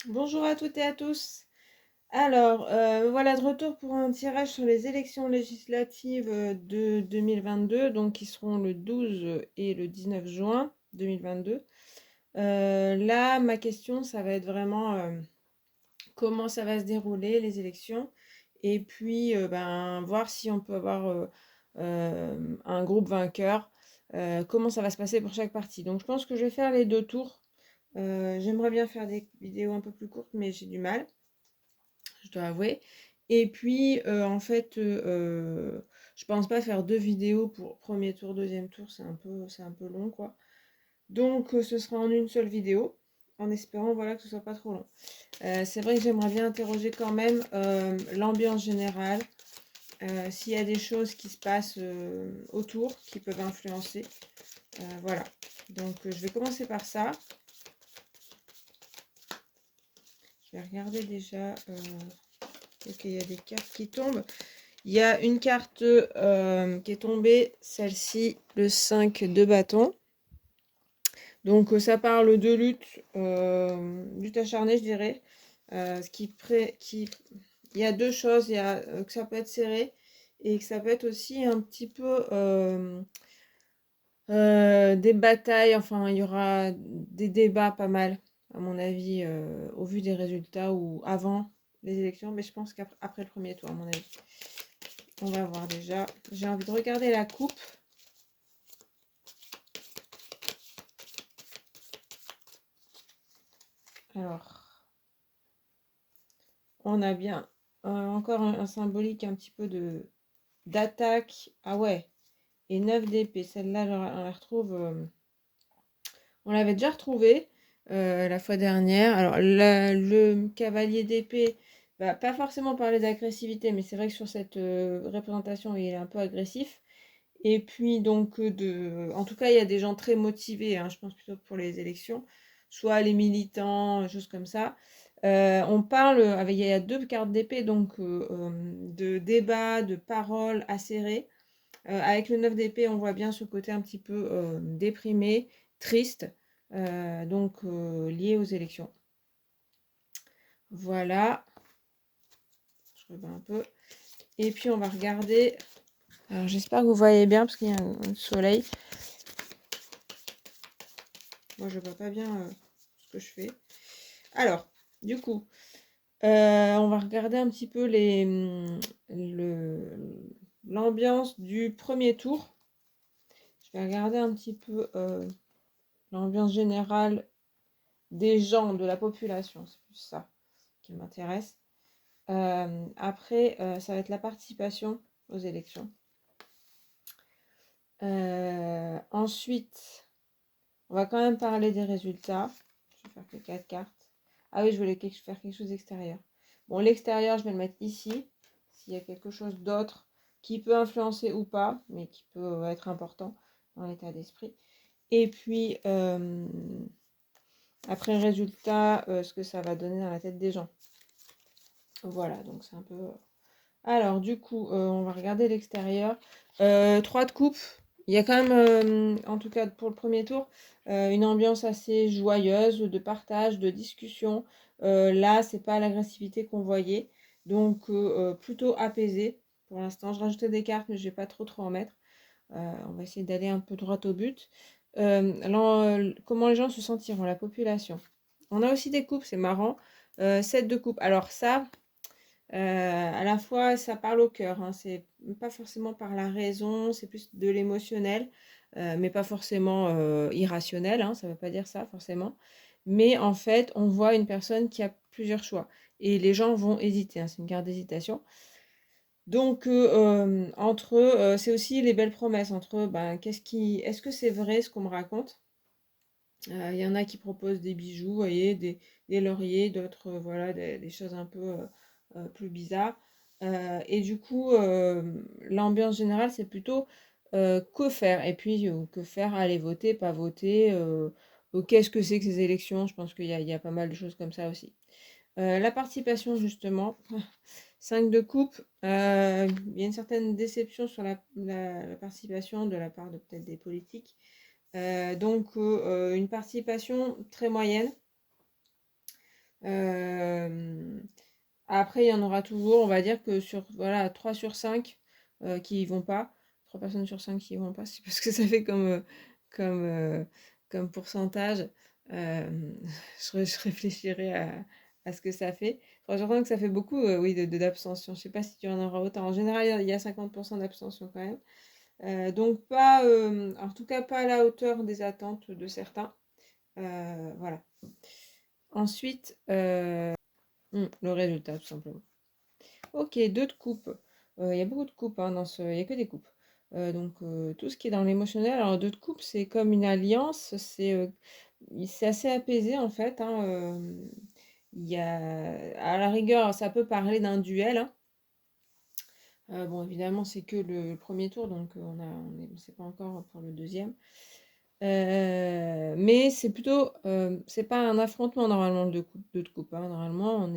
Bonjour à toutes et à tous. Alors, voilà de retour pour un tirage sur les élections législatives de 2022, donc qui seront le 12 et le 19 juin 2022. Là, ma question, ça va être vraiment comment ça va se dérouler les élections, et puis ben, voir si on peut avoir un groupe vainqueur, comment ça va se passer pour chaque parti. Donc, je pense que je vais faire les deux tours. J'aimerais bien faire des vidéos un peu plus courtes, mais j'ai du mal, je dois avouer. Et puis, en fait, je pense pas faire deux vidéos pour premier tour, deuxième tour, c'est un peu long, quoi. Donc, ce sera en une seule vidéo, en espérant, voilà, que ce soit pas trop long. C'est vrai que j'aimerais bien interroger quand même l'ambiance générale, s'il y a des choses qui se passent autour, qui peuvent influencer. Voilà. Donc, je vais commencer par ça. Je vais regarder déjà. Ok, il y a des cartes qui tombent. Il y a une carte qui est tombée, celle-ci, le 5 de bâton. Donc ça parle de lutte, lutte acharnée, je dirais. Il y a deux choses, il y a que ça peut être serré et que ça peut être aussi un petit peu des batailles. Enfin, il y aura des débats pas mal, à mon avis, au vu des résultats ou avant les élections, mais je pense qu'après le premier tour, à mon avis. On va voir déjà. J'ai envie de regarder la coupe. Alors, on a bien encore un symbolique un petit peu de d'attaque. Ah ouais, et 9 d'épée. Celle-là, on la retrouve. On l'avait déjà retrouvée la fois dernière. Alors, le cavalier d'épée va pas forcément parler d'agressivité, mais c'est vrai que sur cette représentation, il est un peu agressif. Et puis, donc, en tout cas, il y a des gens très motivés, hein, je pense plutôt pour les élections, soit les militants, choses comme ça. On parle, il y a deux cartes d'épée, donc de débat, de paroles acérées. Avec le 9 d'épée, on voit bien ce côté un petit peu déprimé, triste, donc lié aux élections. Voilà, je reviens un peu. Et puis on va regarder. Alors j'espère que vous voyez bien parce qu'il y a un soleil. Moi je vois pas bien ce que je fais. Alors, du coup, on va regarder un petit peu l'ambiance du premier tour. Je vais regarder un petit peu l'ambiance générale des gens, de la population, c'est plus ça qui m'intéresse. Après, ça va être la participation aux élections. Ensuite, on va quand même parler des résultats. Je vais faire que 4 cartes. Ah oui, je voulais faire quelque chose d'extérieur. Bon, l'extérieur, je vais le mettre ici. S'il y a quelque chose d'autre qui peut influencer ou pas, mais qui peut être important dans l'état d'esprit. Et puis, après résultat, ce que ça va donner dans la tête des gens. Voilà, donc c'est un peu. Alors, du coup, on va regarder l'extérieur. 3 de coupe. Il y a quand même, en tout cas pour le premier tour, une ambiance assez joyeuse, de partage, de discussion. Là, c'est pas l'agressivité qu'on voyait. Donc, plutôt apaisé pour l'instant. Je rajoutais des cartes, mais je vais pas trop en mettre. On va essayer d'aller un peu droit au but. Alors, comment les gens se sentiront, la population. On a aussi des coupes, c'est marrant. 7 de coupe. Alors ça, à la fois, ça parle au cœur, hein. C'est pas forcément par la raison, c'est plus de l'émotionnel, mais pas forcément irrationnel, hein, ça veut pas dire ça forcément. Mais en fait, on voit une personne qui a plusieurs choix et les gens vont hésiter, hein, c'est une carte d'hésitation. Donc, entre eux, c'est aussi les belles promesses. Entre eux, ben, est-ce que c'est vrai ce qu'on me raconte? Il y en a qui proposent des bijoux, vous voyez, des lauriers, d'autres, voilà, des choses un peu plus bizarres. Et du coup, l'ambiance générale, c'est plutôt que faire. Et puis, que faire? Aller voter, pas voter. Qu'est-ce que c'est que ces élections? Je pense qu'il y a pas mal de choses comme ça aussi. La participation, justement, 5 de coupe, il y a une certaine déception sur la participation de la part de peut-être des politiques. Donc une participation très moyenne. Après, il y en aura toujours, on va dire que sur voilà, 3 sur 5 qui y vont pas. 3 personnes sur 5 qui y vont pas, c'est parce que ça fait comme, comme pourcentage. Euh, je réfléchirai à ce que ça fait. 3 sur 5, ça fait beaucoup, oui, d'abstention. Je sais pas si tu en auras autant. En général, il y a 50% d'abstention quand même. Donc pas, en tout cas pas à la hauteur des attentes de certains. Voilà. Ensuite, le résultat, tout simplement. Ok, deux de coupe. Il y a beaucoup de coupes hein, il n'y a que des coupes. Donc tout ce qui est dans l'émotionnel, alors deux de coupe, c'est comme une alliance, c'est assez apaisé en fait. Hein, il y a, à la rigueur, ça peut parler d'un duel. Hein. Bon, évidemment, c'est que le premier tour, donc c'est pas encore pour le deuxième. Mais c'est plutôt, c'est pas un affrontement normalement deux de coupe. Hein. Normalement,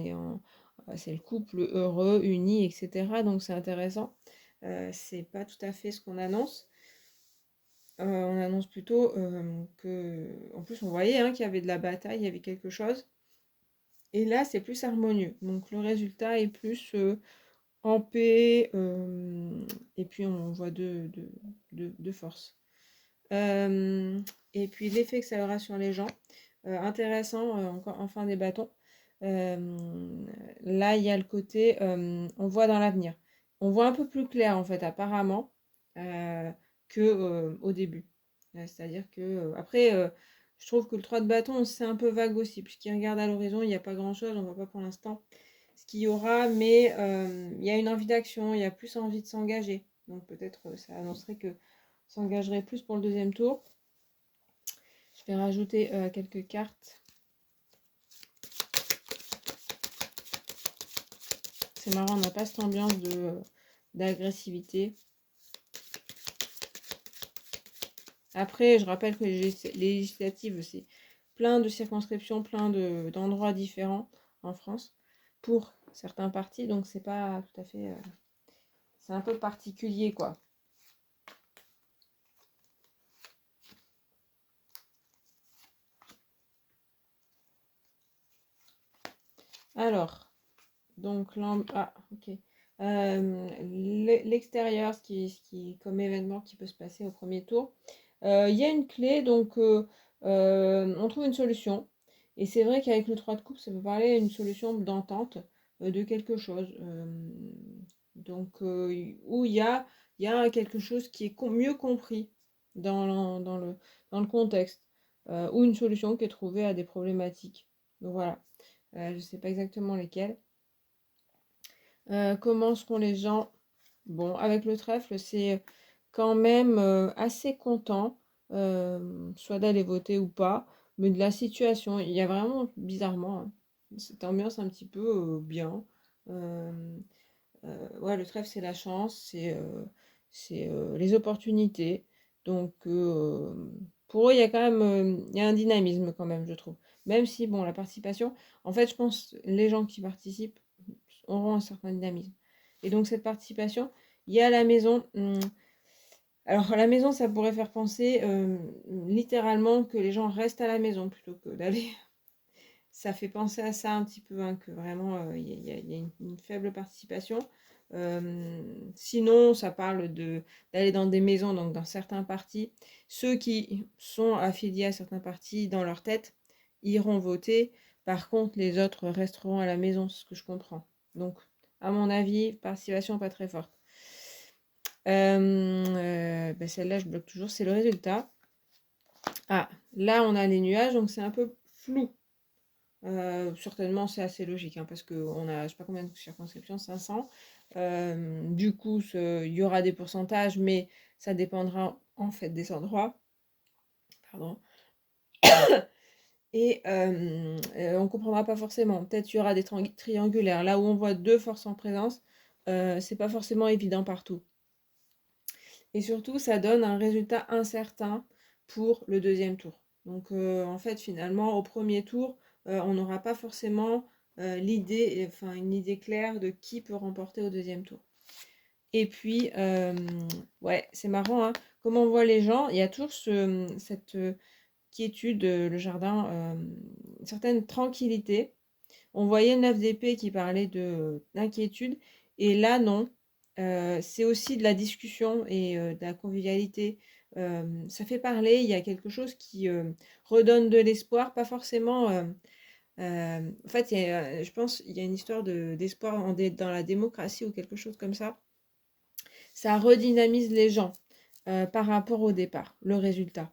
c'est le couple heureux, uni, etc. Donc c'est intéressant. C'est pas tout à fait ce qu'on annonce. On annonce plutôt que, en plus, on voyait hein, qu'il y avait de la bataille, il y avait quelque chose. Et là, c'est plus harmonieux. Donc le résultat est plus en paix. Et puis on voit de force. Et puis l'effet que ça aura sur les gens. Intéressant, encore en fin des bâtons. Là, il y a le côté, on voit dans l'avenir. On voit un peu plus clair, en fait, apparemment, que au début. C'est-à-dire que, après, je trouve que le 3 de bâton, c'est un peu vague aussi, puisqu'il regarde à l'horizon, il n'y a pas grand-chose, on ne voit pas pour l'instant ce qu'il y aura, mais il y a une envie d'action, il y a plus envie de s'engager. Donc peut-être ça annoncerait que s'engagerait plus pour le deuxième tour. Je vais rajouter quelques cartes. C'est marrant, on n'a pas cette ambiance d'agressivité. Après, je rappelle que les législatives, c'est plein de circonscriptions, plein d'endroits différents en France pour certains partis, donc c'est pas tout à fait... c'est un peu particulier, quoi. Alors, donc, ok. L'extérieur, ce qui comme événement qui peut se passer au premier tour. Il y a une clé, donc on trouve une solution. Et c'est vrai qu'avec le 3 de coupe, ça peut parler d'une solution d'entente de quelque chose. Donc, où il y a quelque chose qui est mieux compris dans le contexte, ou une solution qui est trouvée à des problématiques. Donc voilà, je ne sais pas exactement lesquelles. Comment seront les gens? Bon, avec le trèfle, c'est quand même assez content, soit d'aller voter ou pas, mais de la situation. Il y a vraiment, bizarrement, hein, cette ambiance un petit peu bien. Euh, ouais, le trèfle, c'est la chance, c'est les opportunités. Donc, pour eux, il y a quand même il y a un dynamisme quand même, je trouve. Même si, bon, la participation, en fait, je pense les gens qui participent auront un certain dynamisme. Et donc, cette participation, il y a la maison. Alors, la maison, ça pourrait faire penser littéralement que les gens restent à la maison plutôt que d'aller. Ça fait penser à ça un petit peu, hein, que vraiment, il y a une faible participation. Sinon, ça parle d'aller dans des maisons, donc dans certains partis. Ceux qui sont affiliés à certains partis, dans leur tête, iront voter. Par contre, les autres resteront à la maison, c'est ce que je comprends. Donc, à mon avis, participation pas très forte. Celle-là, je bloque toujours, c'est le résultat. Ah, là, on a les nuages, donc c'est un peu flou. Certainement, c'est assez logique, hein, parce qu'on a, je sais pas combien de circonscriptions, 500. Du coup, il y aura des pourcentages, mais ça dépendra en fait des endroits. Pardon. Et on comprendra pas forcément. Peut-être il y aura des triangulaires. Là où on voit deux forces en présence, c'est pas forcément évident partout. Et surtout, ça donne un résultat incertain pour le deuxième tour. Donc, en fait, finalement, au premier tour, on n'aura pas forcément une idée claire de qui peut remporter au deuxième tour. Et puis, ouais, c'est marrant, hein, comment on voit les gens, il y a toujours cette quiétude, le jardin, une certaine tranquillité. On voyait le 9 d'épée qui parlait d'inquiétude. Et là, non. C'est aussi de la discussion et de la convivialité. Ça fait parler, il y a quelque chose qui redonne de l'espoir, pas forcément... en fait, je pense il y a une histoire d'espoir dans la démocratie ou quelque chose comme ça. Ça redynamise les gens par rapport au départ, le résultat.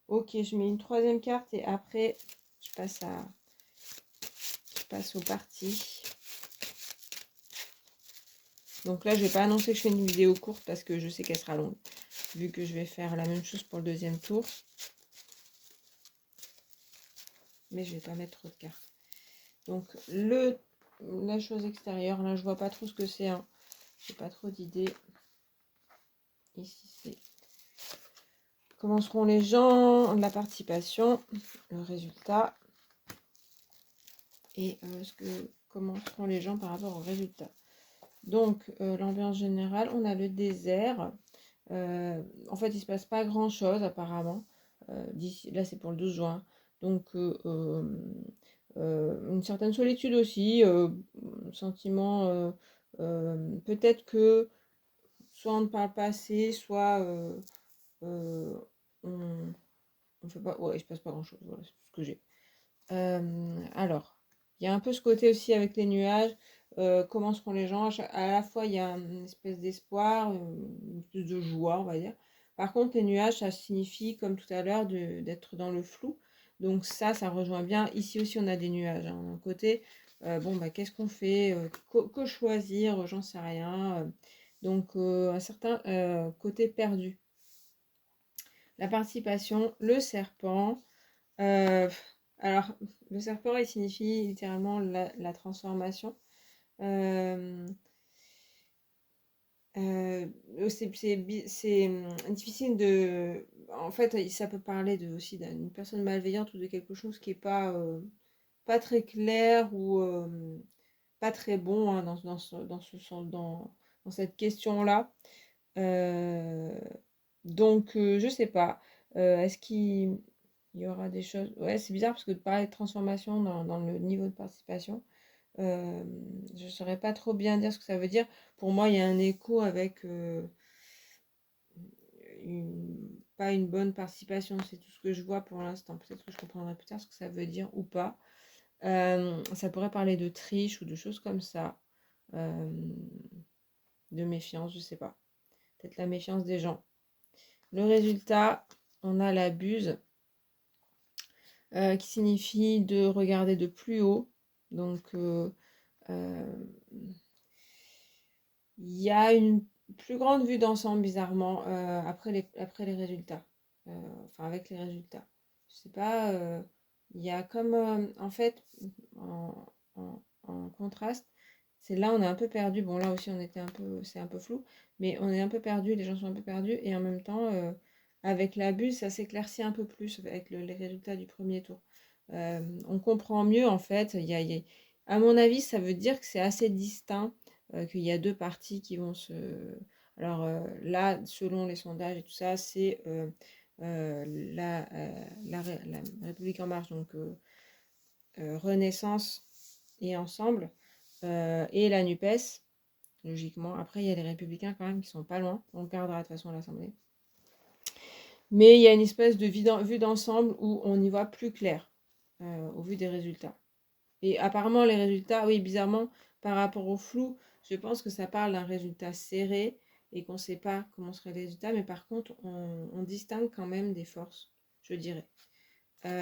Ok, je mets une troisième carte et après, je passe aux parties. Donc là, je vais pas annoncer que je fais une vidéo courte parce que je sais qu'elle sera longue, vu que je vais faire la même chose pour le deuxième tour. Mais je vais pas mettre trop de cartes. Donc la chose extérieure, là je vois pas trop ce que c'est. Hein. J'ai pas trop d'idées. Ici c'est comment seront les gens, la participation, le résultat et comment seront les gens par rapport au résultat. Donc l'ambiance générale, on a le désert. En fait, il se passe pas grand chose apparemment. Là, c'est pour le 12 juin. Donc, une certaine solitude aussi, sentiment, peut-être que soit on ne parle pas assez, soit on fait pas. Ouais, il se passe pas grand-chose. Voilà, c'est tout ce que j'ai. Alors, il y a un peu ce côté aussi avec les nuages. Comment seront les gens? À la fois, il y a une espèce d'espoir, une espèce de joie, on va dire. Par contre, les nuages, ça signifie, comme tout à l'heure, d'être dans le flou. Donc ça rejoint bien. Ici aussi, on a des nuages. Hein. D'un côté, bon, bah, qu'est-ce qu'on fait? Que choisir? J'en sais rien. Donc, un certain côté perdu. La participation, le serpent. Euh, alors, le serpent, il signifie littéralement la transformation. Euh, c'est difficile de... En fait, ça peut parler aussi d'une personne malveillante ou de quelque chose qui n'est pas très clair ou pas très bon hein, dans cette question-là. Donc, je sais pas. Est-ce qu'il y aura des choses... Ouais, c'est bizarre parce que de parler de transformation dans le niveau de participation, je ne saurais pas trop bien dire ce que ça veut dire. Pour moi, il y a un écho avec pas une bonne participation. C'est tout ce que je vois pour l'instant. Peut-être que je comprendrai plus tard ce que ça veut dire ou pas. Ça pourrait parler de triche ou de choses comme ça. De méfiance, je sais pas. Peut-être la méfiance des gens. Le résultat, on a la buse qui signifie de regarder de plus haut. Donc, il y a une plus grande vue d'ensemble, bizarrement, après les résultats. Enfin, avec les résultats. Je sais pas, il y a comme, en fait, en, en contraste, c'est là on est un peu perdu. Bon, là aussi, c'est un peu flou, mais on est un peu perdu, les gens sont un peu perdus, et en même temps, avec la bulle, ça s'éclaircit un peu plus avec les résultats du premier tour. On comprend mieux, en fait, à mon avis, ça veut dire que c'est assez distinct qu'il y a deux partis qui vont se... Alors là, selon les sondages et tout ça, c'est la République en marche, donc Renaissance et Ensemble, et la NUPES, logiquement. Après, il y a les Républicains quand même qui sont pas loin. On le gardera de toute façon à l'Assemblée. Mais il y a une espèce de vue d'ensemble où on y voit plus clair au vu des résultats. Et apparemment, les résultats, oui, bizarrement, par rapport au flou, je pense que ça parle d'un résultat serré et qu'on ne sait pas comment serait le résultat, mais par contre, on distingue quand même des forces, je dirais.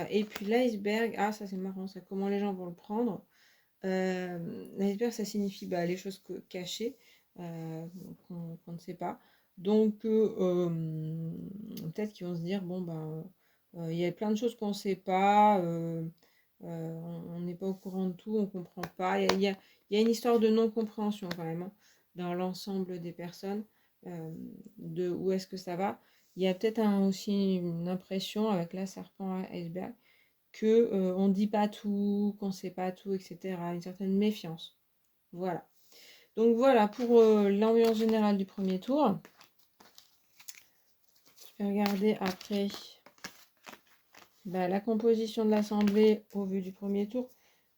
Et puis l'iceberg, ah, ça c'est marrant, ça, comment les gens vont le prendre. L'iceberg, ça signifie les choses cachées, qu'on ne sait pas. Donc, peut-être qu'ils vont se dire, bon, il y a plein de choses qu'on ne sait pas. On n'est pas au courant de tout, on ne comprend pas. Il y a une histoire de non-compréhension quand même hein, dans l'ensemble des personnes de où est-ce que ça va. Il y a peut-être aussi une impression avec la serpent iceberg que on ne dit pas tout, qu'on ne sait pas tout, etc. Une certaine méfiance. Voilà. Donc voilà pour l'ambiance générale du premier tour. Je vais regarder après la composition de l'Assemblée au vu du premier tour.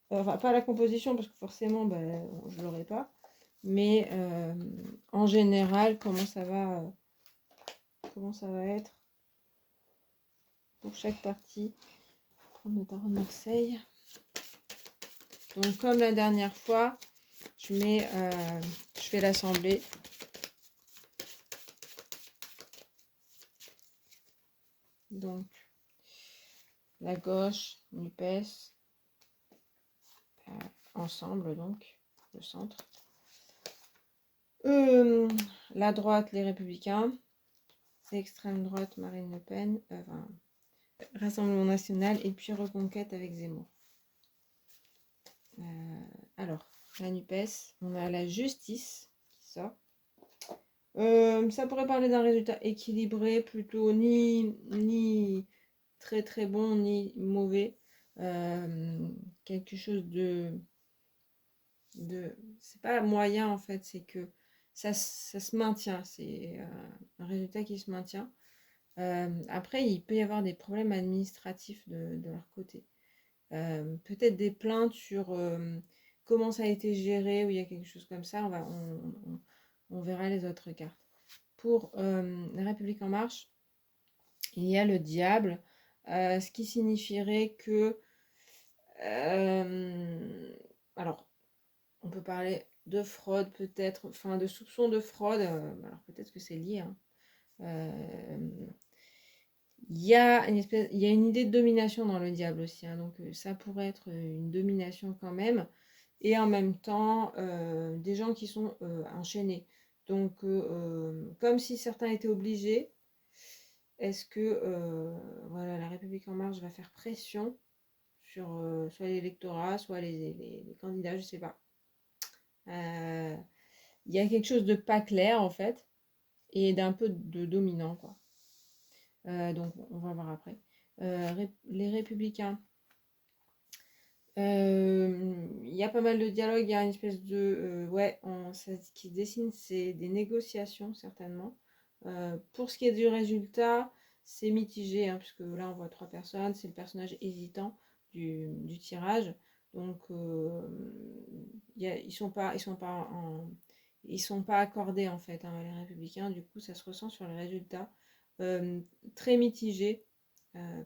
Enfin, pas la composition, parce que forcément, je ne l'aurai pas. Mais en général, comment ça va être pour chaque partie. Prendre le tarot de Marseille. Donc, comme la dernière fois, je fais l'assemblée. Donc, la gauche, NUPES, ensemble, donc, le centre. La droite, les Républicains. L'extrême droite, Marine Le Pen. Rassemblement National. Et puis Reconquête avec Zemmour. Alors, la NUPES, on a la justice qui sort. Ça pourrait parler d'un résultat équilibré, plutôt ni très très bon ni mauvais. Quelque chose c'est pas moyen en fait, c'est que ça se maintient, c'est un résultat qui se maintient. Après, il peut y avoir des problèmes administratifs de leur côté. Peut-être des plaintes sur comment ça a été géré, ou il y a quelque chose comme ça. On verra les autres cartes. Pour la République en marche, il y a le diable, ce qui signifierait que alors on peut parler de fraude peut-être, enfin de soupçons de fraude, alors peut-être que c'est lié, hein. Il y a une idée de domination dans le diable aussi, hein, donc ça pourrait être une domination quand même, et en même temps des gens qui sont enchaînés. Donc comme si certains étaient obligés, est-ce que voilà, la République en marche va faire pression sur soit l'électorat, soit les candidats, je ne sais pas. Il y a quelque chose de pas clair en fait, et d'un peu de dominant, quoi. Donc on va voir après. Les Républicains, il y a pas mal de dialogue, il y a une espèce de ce qui se dessine, c'est des négociations certainement. Pour ce qui est du résultat, c'est mitigé, hein, puisque là on voit 3 personnes, c'est le personnage hésitant du tirage. Donc ils sont pas accordés en fait, hein, les Républicains. Du coup, ça se ressent sur les résultats. Très mitigé,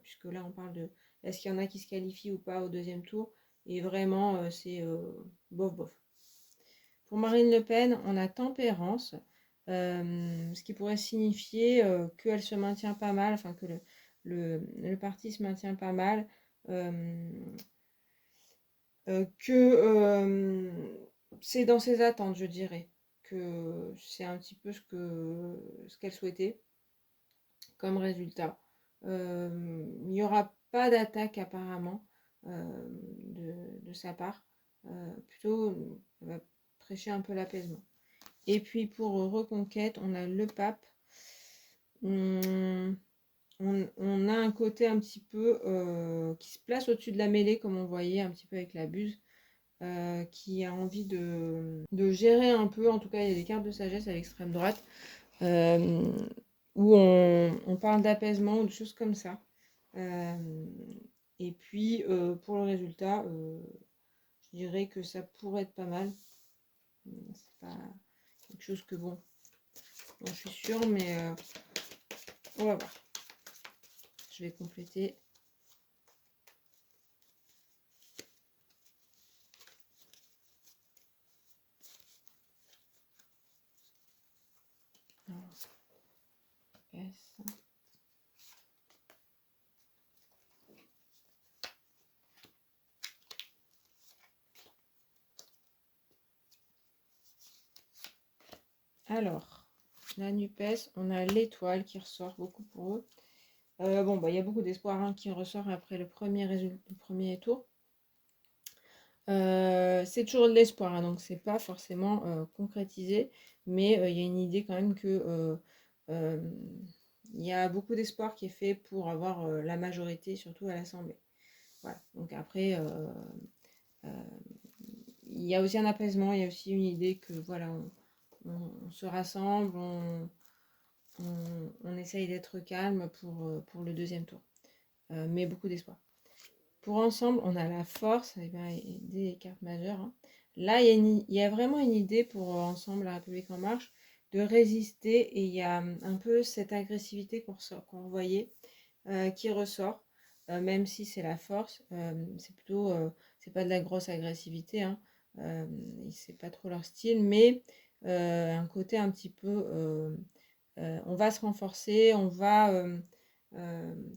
puisque là on parle de est-ce qu'il y en a qui se qualifient ou pas au deuxième tour, et vraiment c'est bof bof. Pour Marine Le Pen, on a tempérance, ce qui pourrait signifier qu'elle se maintient pas mal, enfin que le parti se maintient pas mal, que c'est dans ses attentes, je dirais, que c'est un petit peu ce qu'elle souhaitait comme résultat. Il n'y aura pas d'attaque apparemment de sa part. Plutôt, elle va prêcher un peu l'apaisement. Et puis pour Reconquête, on a le pape. On a un côté un petit peu qui se place au-dessus de la mêlée, comme on voyait un petit peu avec la buse, qui a envie de gérer un peu. En tout cas, il y a des cartes de sagesse à l'extrême droite, où on parle d'apaisement ou de choses comme ça. Et puis pour le résultat, je dirais que ça pourrait être pas mal. C'est pas quelque chose que bon, je suis sûre, mais on va voir. Je vais compléter. Alors, S. Alors, la NUPES, on a l'étoile qui ressort beaucoup pour eux. Il y a beaucoup d'espoir, hein, qui ressort après le premier tour. C'est toujours de l'espoir, hein, donc c'est pas forcément concrétisé, mais il y a une idée quand même que il y a beaucoup d'espoir qui est fait pour avoir la majorité, surtout à l'Assemblée. Voilà. Donc après, il y a aussi un apaisement, il y a aussi une idée que voilà, on se rassemble, on essaye d'être calme pour le deuxième tour. Mais beaucoup d'espoir. pour ensemble, on a la force, et bien, des cartes majeures, hein. Là, il y a vraiment une idée pour ensemble, la République en marche, de résister. Et il y a un peu cette agressivité qu'on voyait qui ressort, même si c'est la force. C'est plutôt, c'est pas de la grosse agressivité, hein. C'est pas trop leur style, mais un côté un petit peu, on va se renforcer, on va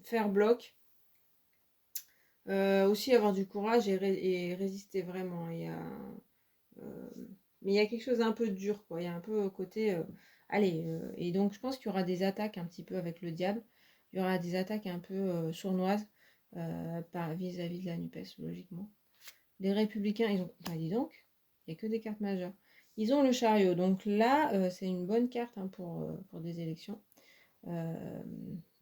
faire bloc. Aussi avoir du courage et résister vraiment. Euh, mais il y a quelque chose d'un peu dur, quoi. Il y a un peu côté. Allez, et donc je pense qu'il y aura des attaques un petit peu avec le diable. Il y aura des attaques un peu sournoises vis-à-vis de la NUPES, logiquement. Les Républicains, ils ont. Bah, dis donc, il n'y a que des cartes majeures. Ils ont le chariot. Donc là, c'est une bonne carte, hein, pour des élections.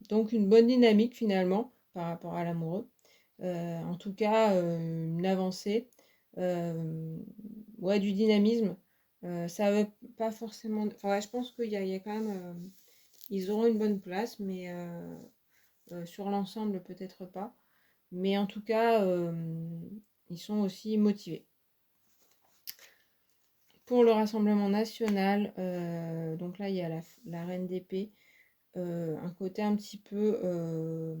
Donc une bonne dynamique finalement par rapport à l'amoureux. En tout cas, une avancée. Ouais, du dynamisme. Ça veut pas forcément. Enfin, ouais, je pense qu'il y a quand même. Ils auront une bonne place, mais sur l'ensemble, peut-être pas. Mais en tout cas, ils sont aussi motivés. Pour le Rassemblement national, donc là, il y a la reine d'épée. Un côté un petit peu.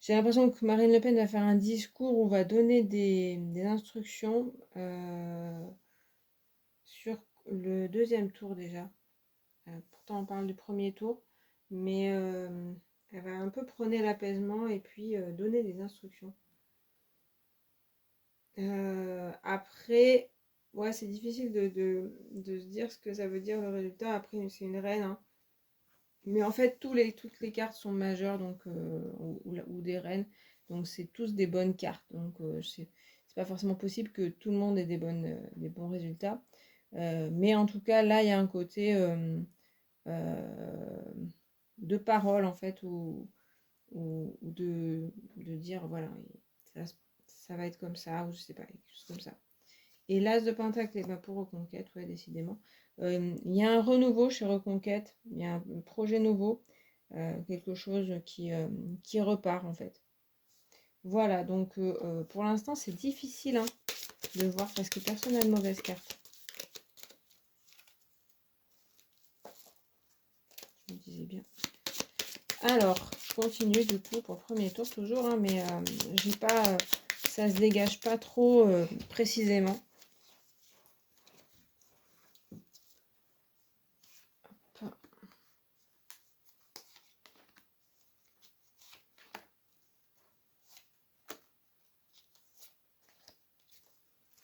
J'ai l'impression que Marine Le Pen va faire un discours où on va donner des instructions sur le deuxième tour déjà. Pourtant, on parle du premier tour, mais elle va un peu prôner l'apaisement et puis donner des instructions. Après, ouais, c'est difficile de se dire ce que ça veut dire le résultat. Après, c'est une reine, hein. Mais en fait, toutes les cartes sont majeures, donc, ou des reines. Donc, c'est tous des bonnes cartes. Donc, c'est pas forcément possible que tout le monde ait des bons résultats. Mais en tout cas, là, il y a un côté de parole, en fait, ou de dire, voilà, ça, ça va être comme ça, ou je sais pas, quelque chose comme ça. Et l'As de Pentacle, et ben pour Reconquête, ouais, décidément. Il y a un renouveau chez Reconquête, il y a un projet nouveau, quelque chose qui repart en fait. Voilà, donc pour l'instant c'est difficile, hein, de voir parce que personne n'a de mauvaise carte. Je me disais bien. Alors, je continue du coup pour le premier tour toujours, hein, mais j'ai pas, ça se dégage pas trop précisément.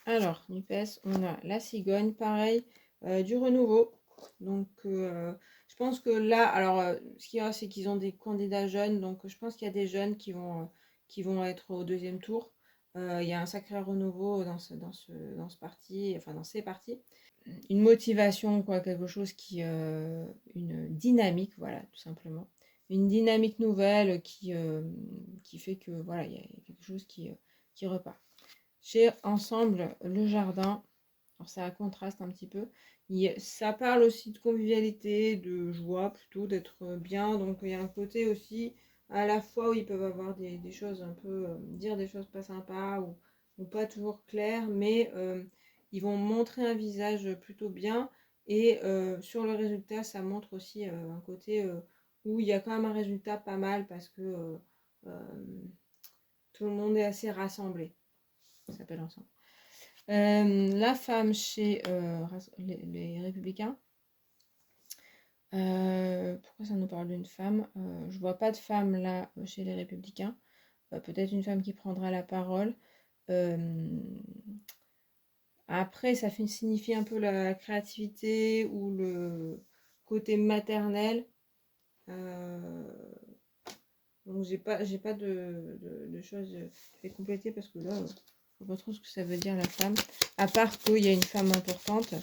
Alors, NUPES, on a la cigogne, pareil, du renouveau. Donc, je pense que là, alors, ce qu'il y a, c'est qu'ils ont des candidats jeunes. Donc, je pense qu'il y a des jeunes qui vont être au deuxième tour. Il y a un sacré renouveau dans ce parti, enfin dans ces partis. Une motivation, quoi, quelque chose une dynamique, voilà, tout simplement. Une dynamique nouvelle qui fait que, voilà, il y a quelque chose qui repart. Chez Ensemble, le jardin, alors ça contraste un petit peu. Ça parle aussi de convivialité, de joie plutôt, d'être bien. Donc il y a un côté aussi à la fois où ils peuvent avoir des choses un peu, dire des choses pas sympas ou pas toujours claires, mais ils vont montrer un visage plutôt bien. Et sur le résultat, ça montre aussi un côté où il y a quand même un résultat pas mal parce que tout le monde est assez rassemblé. Ça s'appelle Ensemble. La femme chez les Républicains. Pourquoi ça nous parle d'une femme? Je vois pas de femme là chez les Républicains. Peut-être une femme qui prendra la parole. Après, ça signifie un peu la créativité ou le côté maternel. Donc j'ai pas de choses. Je vais compléter parce que là, je vois pas trop ce que ça veut dire la femme. À part qu'il y a une femme importante.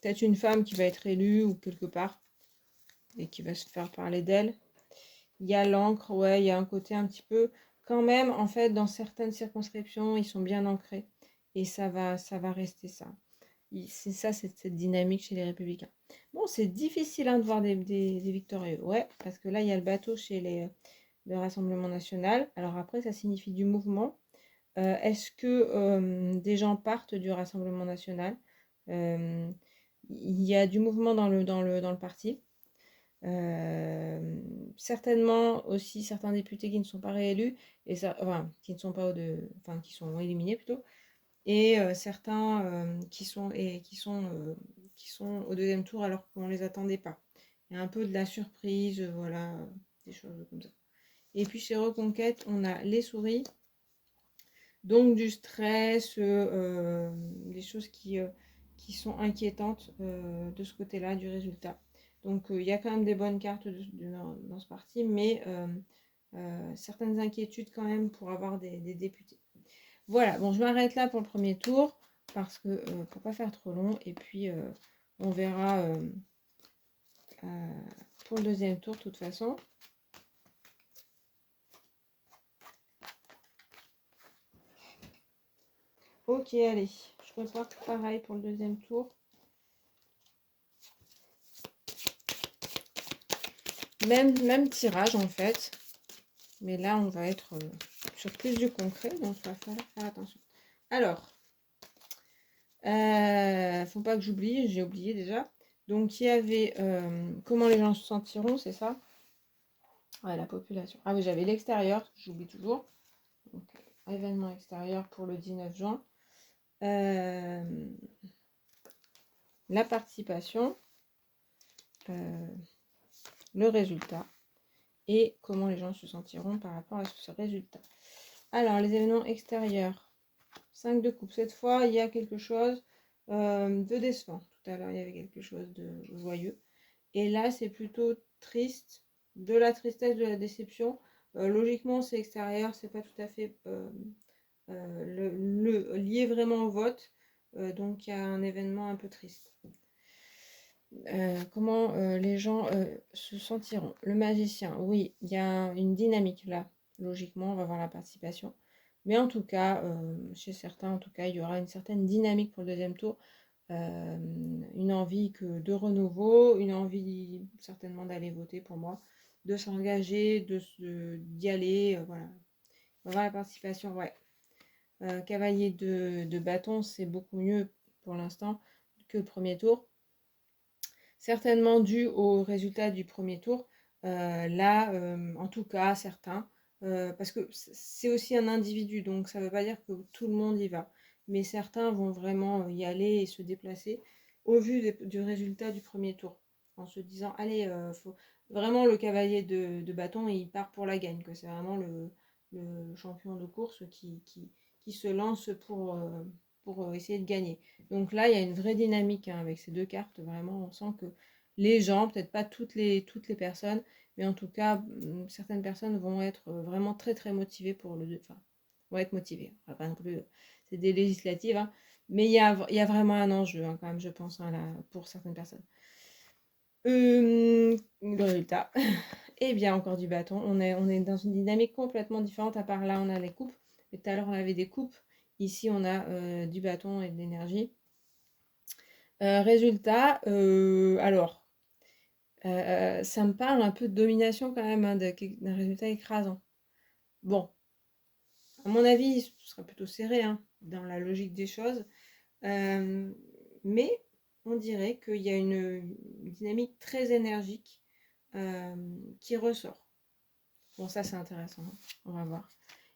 Peut-être une femme qui va être élue ou quelque part et qui va se faire parler d'elle. Il y a l'encre, ouais, il y a un côté un petit peu. Quand même, en fait, dans certaines circonscriptions, ils sont bien ancrés. Et ça va rester ça. C'est ça, cette dynamique chez les Républicains. Bon, c'est difficile, hein, de voir des victorieux. Ouais, parce que là, il y a le bateau chez le Rassemblement national. Alors après, ça signifie du mouvement. Est-ce que des gens partent du Rassemblement national? Il y a du mouvement dans le parti. Certainement aussi certains députés qui ne sont pas réélus, et ça, enfin, qui ne sont pas enfin, qui sont éliminés plutôt, et certains qui sont au deuxième tour alors qu'on ne les attendait pas. Il y a un peu de la surprise, voilà, des choses comme ça. Et puis chez Reconquête, on a les souris, donc du stress, des choses qui sont inquiétantes de ce côté-là du résultat. Donc il y a quand même des bonnes cartes dans ce parti, mais certaines inquiétudes quand même pour avoir des députés. Voilà, bon, je m'arrête là pour le premier tour, parce que pour pas faire trop long, et puis on verra pour le deuxième tour de toute façon. Ok, allez, je repars pareil pour le deuxième tour. Même tirage en fait, mais là on va être sur plus du concret, donc il va falloir faire attention. Alors, faut pas que j'oublie, j'ai oublié déjà. Donc il y avait comment les gens se sentiront, c'est ça? Ouais, la population. Ah oui, j'avais l'extérieur, j'oublie toujours. Donc, événement extérieur pour le 19 juin. La participation, le résultat et comment les gens se sentiront par rapport à ce résultat. Alors, les événements extérieurs. 5 de coupe. Cette fois, il y a quelque chose de décevant. Tout à l'heure, il y avait quelque chose de joyeux. Et là, c'est plutôt triste, de la tristesse, de la déception. Logiquement, c'est extérieur, c'est pas tout à fait lié vraiment au vote. Donc, il y a un événement un peu triste. Comment les gens se sentiront? Le magicien, oui, il y a une dynamique là. Logiquement, on va voir la participation. Mais en tout cas, chez certains, en tout cas, il y aura une certaine dynamique pour le deuxième tour. Une envie de renouveau, une envie certainement d'aller voter pour moi, de s'engager, d'y aller, voilà. On va voir la participation, ouais. Cavalier de bâton, c'est beaucoup mieux pour l'instant que le premier tour. Certainement dû au résultat du premier tour. Là, en tout cas, certains, parce que c'est aussi un individu, donc ça ne veut pas dire que tout le monde y va. Mais certains vont vraiment y aller et se déplacer au vu du résultat du premier tour, en se disant, allez, faut... vraiment le cavalier de bâton, il part pour la gagne, que c'est vraiment le champion de course qui se lance pour essayer de gagner. Donc là, il y a une vraie dynamique hein, avec ces deux cartes. Vraiment, on sent que les gens, peut-être pas toutes les personnes, mais en tout cas, certaines personnes vont être vraiment très très motivées pour enfin, vont être motivées. Enfin, pas non plus, c'est des législatives, hein, mais il y a vraiment un enjeu hein, quand même, je pense, hein, là, pour certaines personnes. Le résultat, et bien encore du bâton. On est dans une dynamique complètement différente. À part là, on a les coupes. Et tout à l'heure, on avait des coupes. Ici, on a du bâton et de l'énergie. Résultat, alors, ça me parle un peu de domination quand même, hein, d'un résultat écrasant. Bon, à mon avis, ce sera plutôt serré hein, dans la logique des choses. Mais on dirait qu'il y a une dynamique très énergique qui ressort. Bon, ça c'est intéressant, hein. On va voir.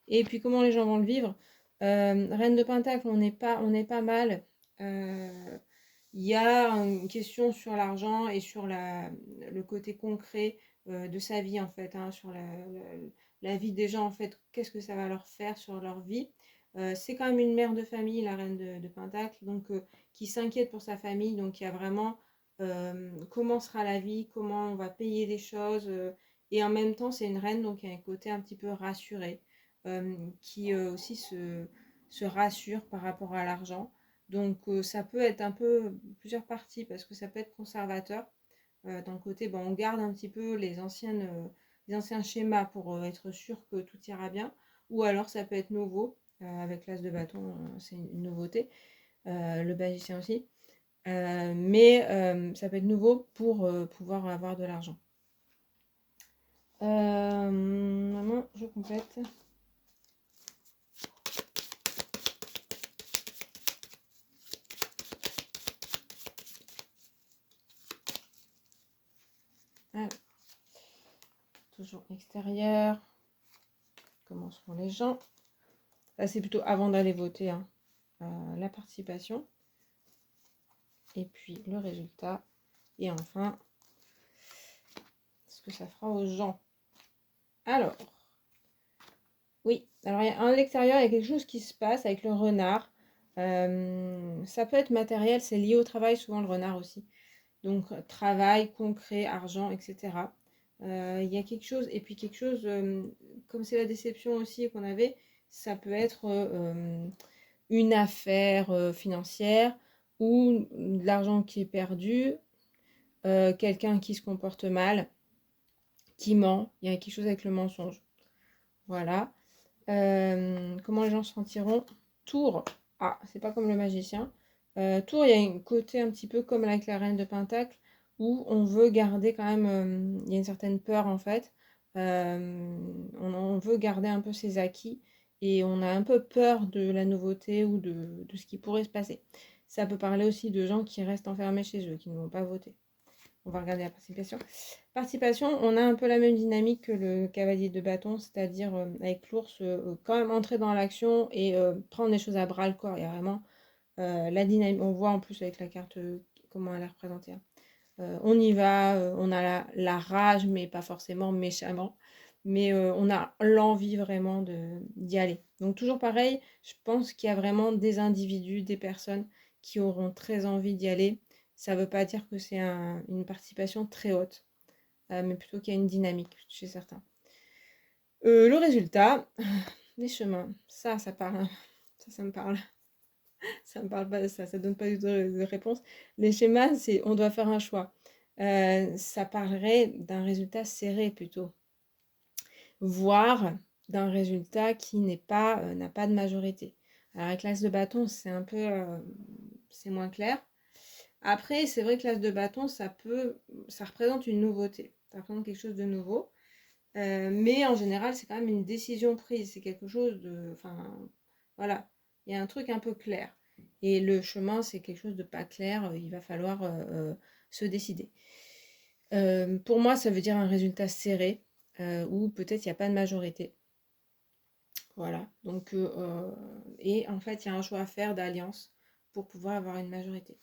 Et puis comment les gens vont le vivre. Reine de Pentacle, on est pas mal. Il y a une question sur l'argent et sur le côté concret de sa vie en fait, hein, sur la vie des gens en fait, qu'est-ce que ça va leur faire sur leur vie. C'est quand même une mère de famille, la reine de Pentacle, donc qui s'inquiète pour sa famille, donc il y a vraiment comment sera la vie, comment on va payer les choses, et en même temps c'est une reine, donc il y a un côté un petit peu rassuré, qui aussi se rassure par rapport à l'argent. Donc ça peut être un peu plusieurs parties parce que ça peut être conservateur. D'un côté, bon, on garde un petit peu les anciens schémas pour être sûr que tout ira bien. Ou alors ça peut être nouveau, avec l'as de bâton, c'est une nouveauté. Le magicien aussi. Mais ça peut être nouveau pour pouvoir avoir de l'argent. Maman, je complète. Alors, toujours extérieur. Comment seront les gens? Là, c'est plutôt avant d'aller voter, hein. La participation. Et puis le résultat. Et enfin, ce que ça fera aux gens. Alors, oui. Alors, à l'extérieur, il y a quelque chose qui se passe avec le renard. Ça peut être matériel, c'est lié au travail, souvent le renard aussi. Donc, travail, concret, argent, etc. Il y a quelque chose, et puis quelque chose, comme c'est la déception aussi qu'on avait, ça peut être une affaire financière ou de l'argent qui est perdu, quelqu'un qui se comporte mal, qui ment. Il y a quelque chose avec le mensonge. Voilà. Comment les gens se sentiront? Tour. Ah, c'est pas comme le magicien. Tour, il y a un côté un petit peu comme avec la reine de Pentacle, où on veut garder quand même, il y a une certaine peur en fait. On veut garder un peu ses acquis et on a un peu peur de la nouveauté ou de ce qui pourrait se passer. Ça peut parler aussi de gens qui restent enfermés chez eux, qui ne vont pas voter. On va regarder la participation. Participation, on a un peu la même dynamique que le cavalier de bâton, c'est-à-dire avec l'ours, quand même entrer dans l'action et prendre les choses à bras le corps. Il y a vraiment la dynamique. On voit en plus avec la carte comment elle est représentée, hein. On y va, on a la rage, mais pas forcément méchamment. Mais on a l'envie vraiment d'y aller. Donc toujours pareil, je pense qu'il y a vraiment des individus, des personnes qui auront très envie d'y aller. Ça ne veut pas dire que c'est une participation très haute, mais plutôt qu'il y a une dynamique chez certains. Le résultat, les chemins, ça parle, hein. Ça me parle. Ça me parle pas, ça donne pas du tout de réponse. Les schémas, c'est on doit faire un choix. Ça parlerait d'un résultat serré plutôt, voire d'un résultat qui n'a pas de majorité. Alors avec l'as de bâton, c'est un peu, c'est moins clair. Après, c'est vrai que l'as de bâton, ça représente une nouveauté, ça représente quelque chose de nouveau. Mais en général, c'est quand même une décision prise, c'est quelque chose de, enfin, voilà, il y a un truc un peu clair. Et le chemin, c'est quelque chose de pas clair, il va falloir se décider. Pour moi, ça veut dire un résultat serré, ou peut-être il n'y a pas de majorité. Voilà, donc, et en fait, il y a un choix à faire d'alliance pour pouvoir avoir une majorité.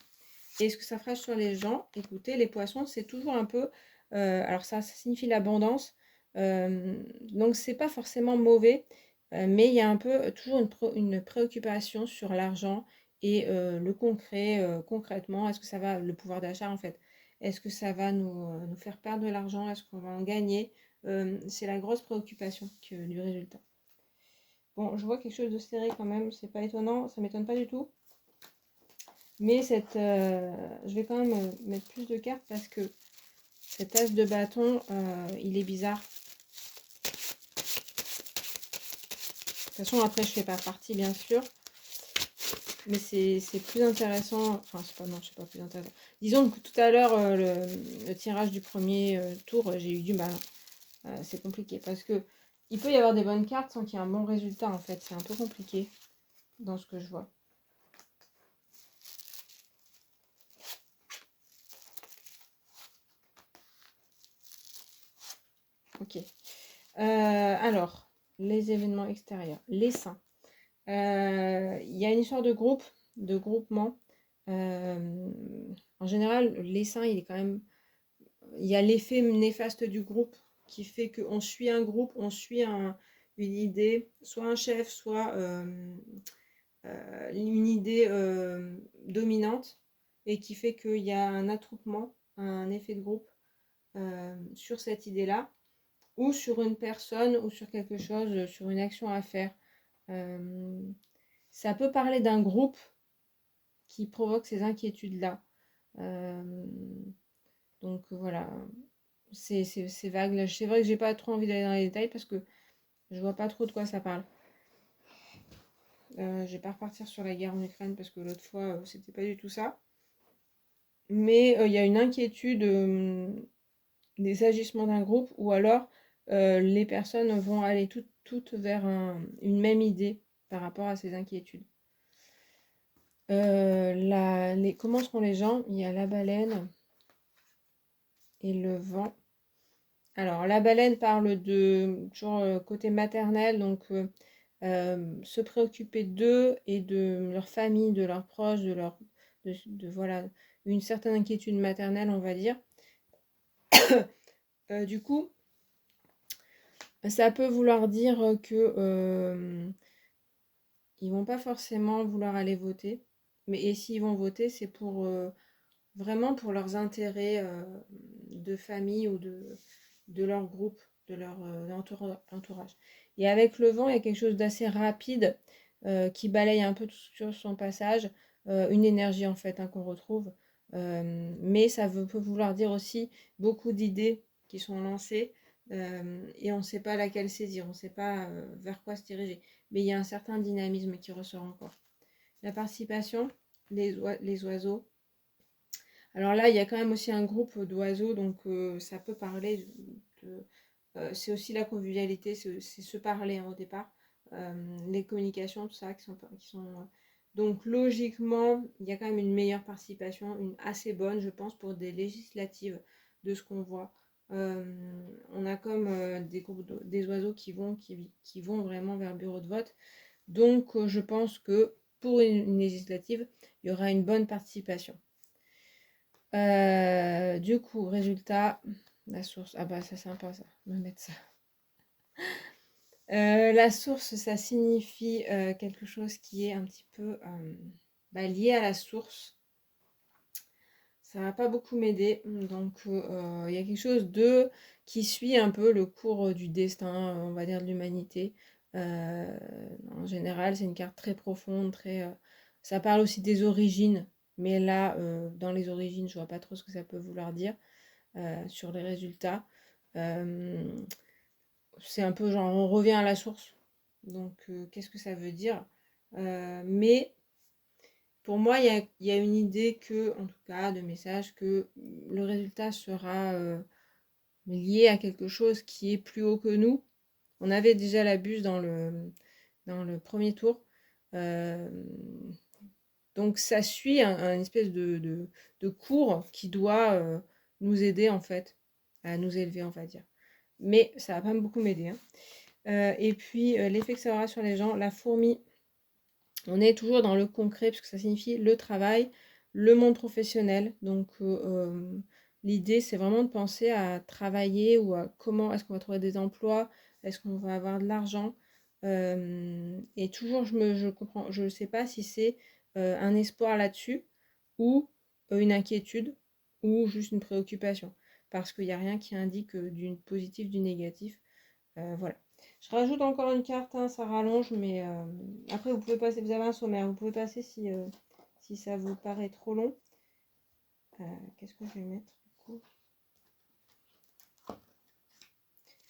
Et ce que ça fera sur les gens, écoutez, les poissons, c'est toujours un peu, alors ça signifie l'abondance, donc c'est pas forcément mauvais, mais il y a un peu toujours une préoccupation sur l'argent et le concret, concrètement, est-ce que ça va, le pouvoir d'achat en fait, est-ce que ça va nous faire perdre de l'argent, est-ce qu'on va en gagner? C'est la grosse préoccupation du résultat. Bon, je vois quelque chose de serré quand même, c'est pas étonnant, ça m'étonne pas du tout. Mais je vais quand même mettre plus de cartes parce que cet as de bâton, il est bizarre. De toute façon, après, je fais pas partie, bien sûr. Mais c'est plus intéressant. Enfin, c'est pas, non, c'est pas plus intéressant. Disons que tout à l'heure, le tirage du premier tour, j'ai eu du mal. C'est compliqué parce que il peut y avoir des bonnes cartes sans qu'il y ait un bon résultat, en fait. C'est un peu compliqué dans ce que je vois. Ok. Alors, les événements extérieurs. Les saints. Il y a une histoire de groupe, de groupement. En général, l'essaim, il est quand même. Il y a l'effet néfaste du groupe qui fait qu'on suit un groupe, on suit une idée, soit un chef, soit une idée dominante, et qui fait qu'il y a un attroupement, un effet de groupe sur cette idée-là, ou sur une personne, ou sur quelque chose, sur une action à faire. Ça peut parler d'un groupe qui provoque ces inquiétudes-là. Donc voilà, c'est vague. C'est vrai que j'ai pas trop envie d'aller dans les détails parce que je vois pas trop de quoi ça parle. Je vais pas repartir sur la guerre en Ukraine parce que l'autre fois, c'était pas du tout ça. Mais il y a une inquiétude des agissements d'un groupe ou alors les personnes vont aller toutes vers une même idée par rapport à ces inquiétudes. Comment seront les gens? Il y a la baleine et le vent. Alors, la baleine parle de toujours côté maternel, donc se préoccuper d'eux et de leur famille, de leurs proches, voilà, une certaine inquiétude maternelle, on va dire. Du coup, ça peut vouloir dire que ils vont pas forcément vouloir aller voter, et s'ils vont voter, c'est pour vraiment pour leurs intérêts de famille ou de leur groupe, de leur entourage. Et avec le vent, il y a quelque chose d'assez rapide qui balaye un peu sur son passage, une énergie en fait qu'on retrouve. Mais ça peut vouloir dire aussi beaucoup d'idées qui sont lancées et on ne sait pas laquelle saisir, on ne sait pas vers quoi se diriger. Mais il y a un certain dynamisme qui ressort encore. La participation, les oiseaux. Alors là, il y a quand même aussi un groupe d'oiseaux, donc ça peut parler c'est aussi la convivialité, c'est se parler au départ, les communications, tout ça, donc logiquement, il y a quand même une meilleure participation, une assez bonne, je pense, pour des législatives de ce qu'on voit. On a comme des groupes des oiseaux qui vont vraiment vers le bureau de vote. Donc je pense que pour une législative, il y aura une bonne participation. Du coup, résultat, la source. Ah bah c'est sympa ça, me mettre ça. La source, ça signifie quelque chose qui est un petit peu lié à la source. Ça va pas beaucoup m'aider. Donc il y a quelque chose qui suit un peu le cours du destin, on va dire de l'humanité. En général, c'est une carte très profonde, ça parle aussi des origines. Mais là, dans les origines, je vois pas trop ce que ça peut vouloir dire. Sur les résultats. C'est un peu genre on revient à la source. Donc qu'est-ce que ça veut dire? Mais pour moi, il y a une idée que, en tout cas, de message, que le résultat sera lié à quelque chose qui est plus haut que nous. On avait déjà la buse dans le premier tour. Donc ça suit un espèce de cours qui doit nous aider en fait à nous élever, on va dire. Mais ça va pas beaucoup m'aider. Et puis l'effet que ça aura sur les gens, la fourmi, on est toujours dans le concret parce que ça signifie le travail, le monde professionnel. Donc l'idée c'est vraiment de penser à travailler ou à comment est-ce qu'on va trouver des emplois, est-ce qu'on va avoir de l'argent. Et toujours je sais pas si c'est un espoir là-dessus ou une inquiétude ou juste une préoccupation parce qu'il n'y a rien qui indique du positif, du négatif. Voilà. Je rajoute encore une carte, hein, ça rallonge, mais après vous pouvez passer, vous avez un sommaire, vous pouvez passer si ça vous paraît trop long. Qu'est-ce que je vais mettre du coup?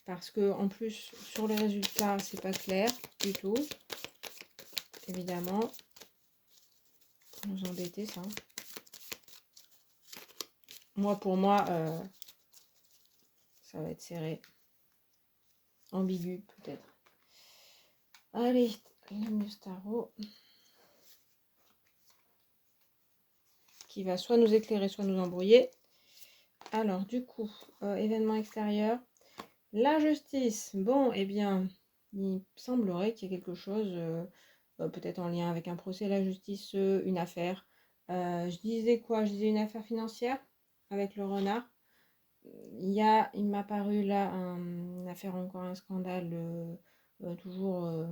Parce que en plus sur les résultats c'est pas clair du tout. Évidemment. Pour nous embêter ça. Pour moi, ça va être serré. Ambigu peut-être. Allez, le Muse Tarot. Qui va soit nous éclairer, soit nous embrouiller. Alors, du coup, événement extérieur. La justice. Bon, eh bien, il semblerait qu'il y ait quelque chose, peut-être en lien avec un procès, la justice, une affaire. Je disais quoi? Je disais une affaire financière avec le renard. Il m'a paru là une affaire, encore un scandale, toujours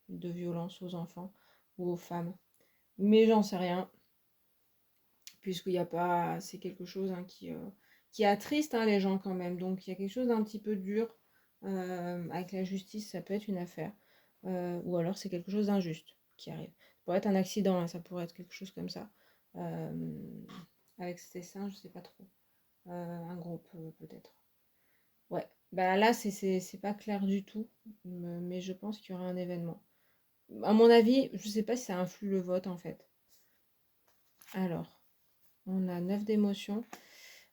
de violence aux enfants ou aux femmes. Mais j'en sais rien, puisqu'il n'y a pas, c'est quelque chose qui attriste les gens quand même. Donc il y a quelque chose d'un petit peu dur avec la justice, ça peut être une affaire. Ou alors c'est quelque chose d'injuste qui arrive. Ça pourrait être un accident, ça pourrait être quelque chose comme ça. Avec ces seins, je sais pas trop. Un groupe peut-être. Ouais, bah là c'est pas clair du tout, mais je pense qu'il y aura un événement. À mon avis, je sais pas si ça influe le vote en fait. Alors, on a 9 d'émotions.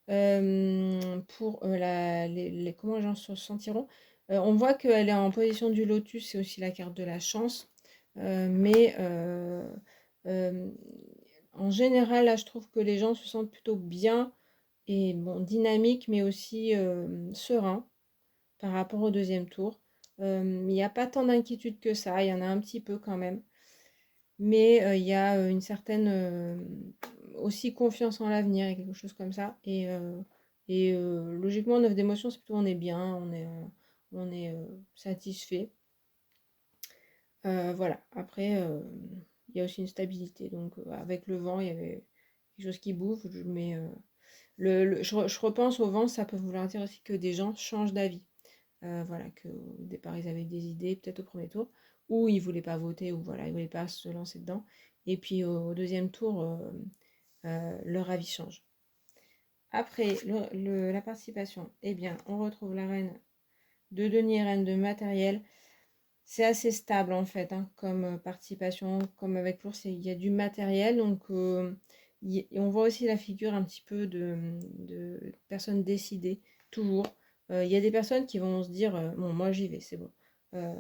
Pour comment les gens se sentiront. On voit qu'elle est en position du lotus, c'est aussi la carte de la chance. Mais en général, là, je trouve que les gens se sentent plutôt bien et bon, dynamiques, mais aussi sereins par rapport au deuxième tour. Il n'y a pas tant d'inquiétude que ça, il y en a un petit peu quand même. Mais il y a une certaine aussi confiance en l'avenir et quelque chose comme ça. Et logiquement, 9 d'émotion, c'est plutôt on est bien, on est satisfait. Voilà. Après, il y a aussi une stabilité. Donc, avec le vent, il y avait quelque chose qui bouge. Mais je repense au vent, ça peut vouloir dire aussi que des gens changent d'avis. Voilà, qu'au départ, ils avaient des idées, peut-être au premier tour, ou ils voulaient pas voter, ou voilà, ils voulaient pas se lancer dedans. Et puis au deuxième tour, leur avis change. Après, la participation, eh bien, on retrouve la reine de denier, reine de matériel. C'est assez stable en fait, hein, comme participation, comme avec l'ours, il y a du matériel. Donc, on voit aussi la figure un petit peu de personnes décidées, toujours. Il y a des personnes qui vont se dire, bon, moi j'y vais, c'est bon. Euh,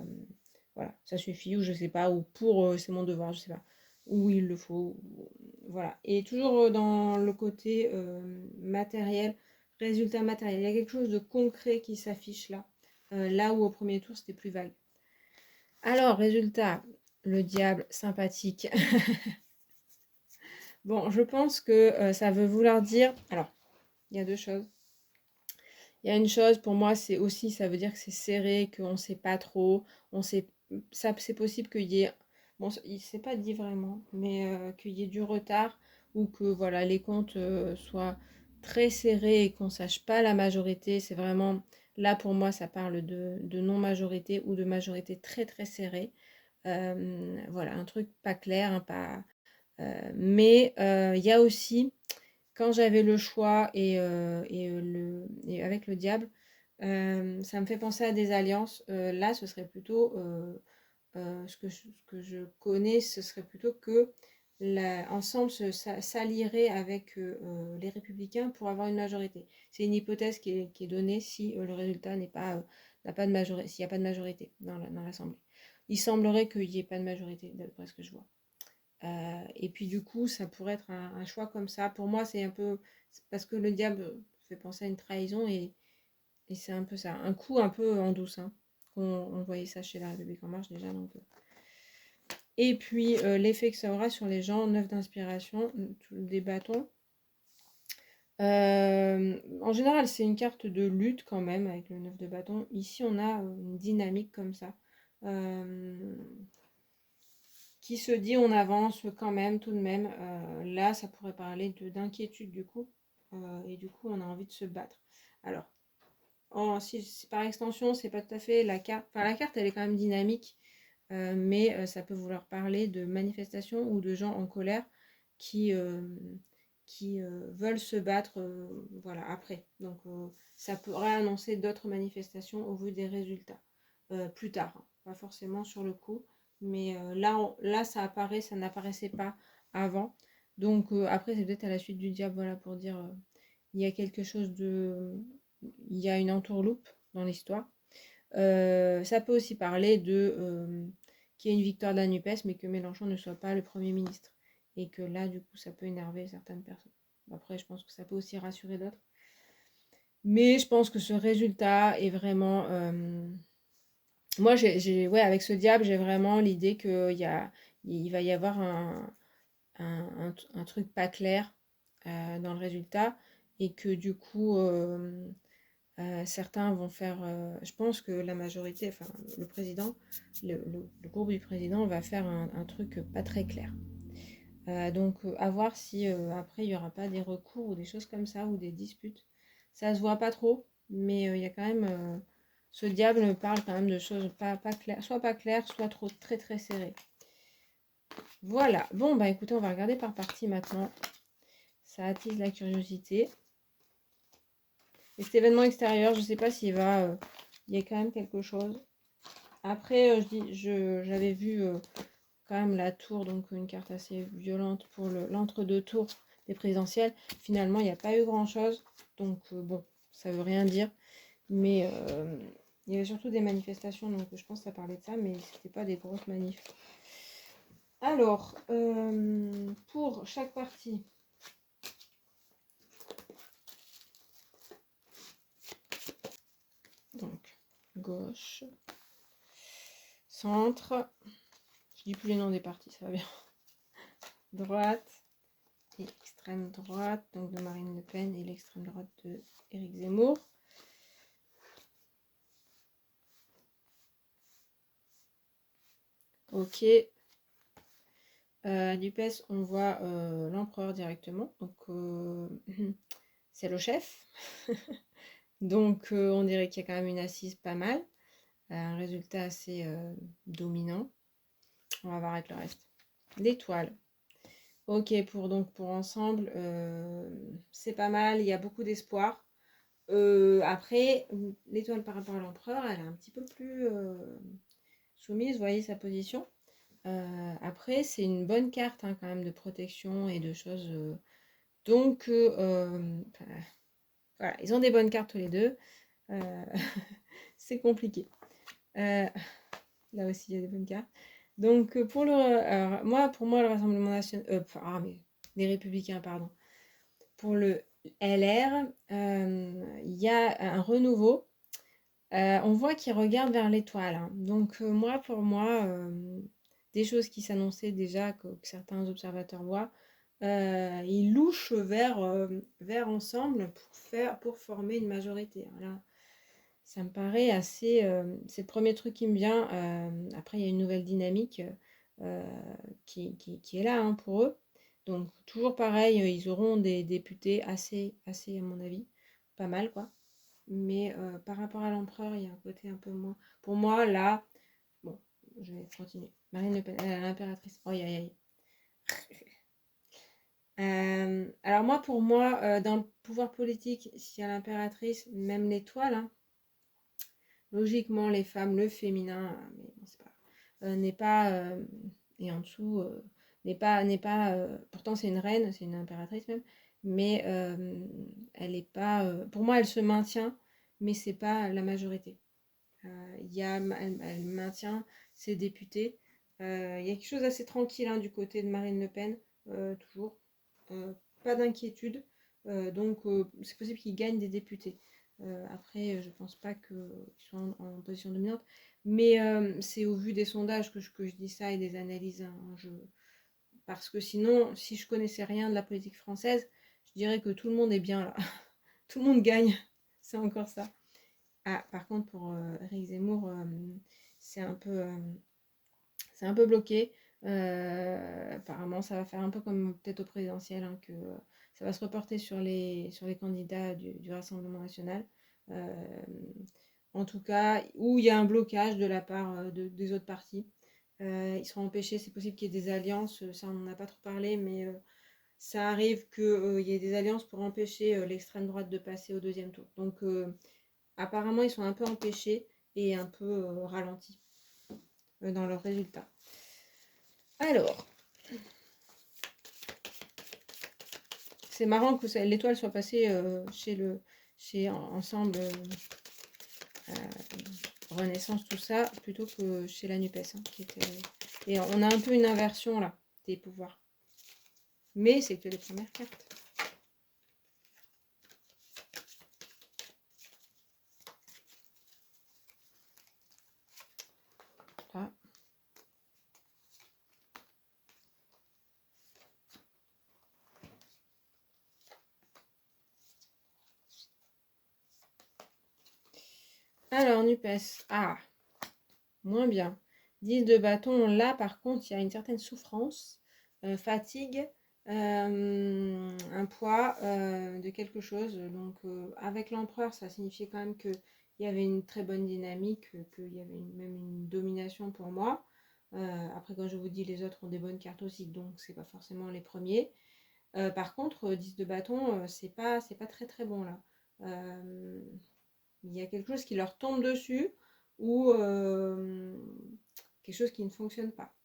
voilà, ça suffit, ou je sais pas, ou pour, c'est mon devoir, je sais pas. Ou il le faut, voilà. Et toujours dans le côté matériel, résultat matériel. Il y a quelque chose de concret qui s'affiche là. Là où au premier tour, c'était plus vague. Alors, résultat, le diable sympathique. Bon, je pense que ça veut vouloir dire... Alors, il y a deux choses. Il y a une chose, pour moi, c'est aussi, ça veut dire que c'est serré, qu'on ne sait pas trop. On sait, ça, c'est possible qu'il y ait... Bon, il ne s'est pas dit vraiment, mais qu'il y ait du retard ou que voilà, les comptes soient très serrés et qu'on ne sache pas la majorité. C'est vraiment... Là, pour moi, ça parle de non-majorité ou de majorité très, très serrée. Voilà, un truc pas clair, hein, pas, mais il y a aussi, quand j'avais le choix et avec le diable, ça me fait penser à des alliances. Là, ce serait plutôt, ce que je connais, ce serait plutôt que ensemble s'allierait avec les républicains pour avoir une majorité. C'est une hypothèse qui est donnée si le résultat n'a pas de majorité, s'il n'y a pas de majorité dans l'Assemblée. Il semblerait qu'il n'y ait pas de majorité, d'après ce que je vois. Et puis du coup, ça pourrait être un choix comme ça. Pour moi, c'est un peu... Parce que le diable fait penser à une trahison et c'est un peu ça. Un coup un peu en douce. Hein. On voyait ça chez La République En Marche déjà. Donc, et puis l'effet que ça aura sur les gens, 9 d'inspiration, des bâtons. En général, c'est une carte de lutte quand même avec le 9 de bâton. Ici, on a une dynamique comme ça. Qui se dit on avance quand même, tout de même. Là, ça pourrait parler d'inquiétude du coup. Et du coup, on a envie de se battre. Alors, si par extension, c'est pas tout à fait la carte. Enfin, la carte, elle est quand même dynamique. Mais ça peut vouloir parler de manifestations ou de gens en colère qui veulent se battre voilà, après. Donc, ça pourrait annoncer d'autres manifestations au vu des résultats. Plus tard, hein. Pas forcément sur le coup. Mais là, ça apparaît, ça n'apparaissait pas avant. Donc après, c'est peut-être à la suite du diable, voilà, pour dire il y a quelque chose de... Il y a une entourloupe dans l'histoire. Ça peut aussi parler qu'il y ait une victoire de la NUPES, mais que Mélenchon ne soit pas le Premier ministre. Et que là, du coup, ça peut énerver certaines personnes. Après, je pense que ça peut aussi rassurer d'autres. Mais je pense que ce résultat est vraiment... Moi, ouais, avec ce diable, j'ai vraiment l'idée il va y avoir un truc pas clair dans le résultat et que du coup, certains vont faire. Je pense que la majorité, enfin le président, le groupe du président va faire un truc pas très clair. Donc, à voir si après il n'y aura pas des recours ou des choses comme ça ou des disputes. Ça se voit pas trop, mais il y a quand même. Ce diable me parle quand même de choses pas claires, soit pas claires, soit trop très très serrées. Voilà. Bon, bah écoutez, on va regarder par partie maintenant. Ça attise la curiosité. Et cet événement extérieur, je ne sais pas s'il va... il y a quand même quelque chose. Après, j'avais vu quand même la tour, donc une carte assez violente pour l'entre-deux tours des présidentielles. Finalement, il n'y a pas eu grand-chose. Donc, bon, ça veut rien dire. Mais Il y avait surtout des manifestations, donc je pense que ça parlait de ça, mais c'était pas des grosses manifs. Alors, pour chaque partie, donc gauche, centre, je dis plus les noms des parties, ça va bien, droite et extrême droite, donc de Marine Le Pen, et l'extrême droite de Éric Zemmour. Ok. NUPES, on voit l'empereur directement, donc c'est le chef. Donc on dirait qu'il y a quand même une assise pas mal, un résultat assez dominant. On va voir avec le reste. L'étoile. Ok, pour ensemble, c'est pas mal, il y a beaucoup d'espoir. Après, l'étoile par rapport à l'empereur, elle est un petit peu plus soumise, vous voyez sa position. Après, c'est une bonne carte hein, quand même de protection et de choses. Donc, voilà, ils ont des bonnes cartes tous les deux. C'est compliqué. Là aussi, il y a des bonnes cartes. Donc, pour moi, le Rassemblement national, mais les Républicains, pardon. Pour le LR, il y a un renouveau. On voit qu'ils regardent vers l'étoile. Hein. Donc, pour moi, des choses qui s'annonçaient déjà que certains observateurs voient, ils louchent vers ensemble pour former une majorité. Voilà. Ça me paraît assez. C'est le premier truc qui me vient. Après, il y a une nouvelle dynamique qui est là hein, pour eux. Donc, toujours pareil, ils auront des députés assez, à mon avis, pas mal quoi. Mais par rapport à l'empereur, il y a un côté un peu moins. Pour moi, là, bon, je vais continuer. Marine Le Pen, l'impératrice. Oh, aïe, aïe. Alors moi, pour moi, dans le pouvoir politique, s'il y a l'impératrice, même l'étoile, hein, logiquement, les femmes, le féminin, mais bon, c'est pas, n'est pas, et en dessous, n'est pas, pourtant c'est une reine, c'est une impératrice même, mais elle est pas, pour moi, elle se maintient, mais c'est pas la majorité. Elle maintient ses députés. Il y a quelque chose d'assez tranquille hein, du côté de Marine Le Pen, toujours. Pas d'inquiétude. Donc, c'est possible qu'il gagne des députés. Après, je pense pas qu'ils soient en position dominante. Mais c'est au vu des sondages que je dis ça et des analyses. Hein, parce que sinon, si je connaissais rien de la politique française, je dirais que tout le monde est bien là. Tout le monde gagne. C'est encore ça. Ah, par contre, pour Éric Zemmour, c'est un peu bloqué. Apparemment, ça va faire un peu comme peut-être au présidentiel, hein, que ça va se reporter sur les candidats du Rassemblement national. Euh, En tout cas, où il y a un blocage de la part des autres partis. Ils seront empêchés, c'est possible qu'il y ait des alliances, ça on n'en a pas trop parlé, mais ça arrive qu'il y ait des alliances pour empêcher l'extrême droite de passer au deuxième tour. Donc apparemment, ils sont un peu empêchés et un peu ralentis dans leurs résultats. Alors, c'est marrant que l'étoile soit passée chez Ensemble Renaissance, tout ça, plutôt que chez la NUPES. Hein, Et on a un peu une inversion là des pouvoirs. Mais c'est que les premières cartes. Là. Alors, NUPES. Ah, moins bien. 10 de bâton, là par contre, il y a une certaine souffrance, fatigue, un poids de quelque chose. Donc avec l'empereur, ça signifiait quand même qu'il y avait une très bonne dynamique, qu'il y avait même une domination pour moi. Après, quand je vous dis, les autres ont des bonnes cartes aussi, donc c'est pas forcément les premiers. Par contre, 10 de bâton, c'est pas très très bon là. Il y a quelque chose qui leur tombe dessus ou quelque chose qui ne fonctionne pas.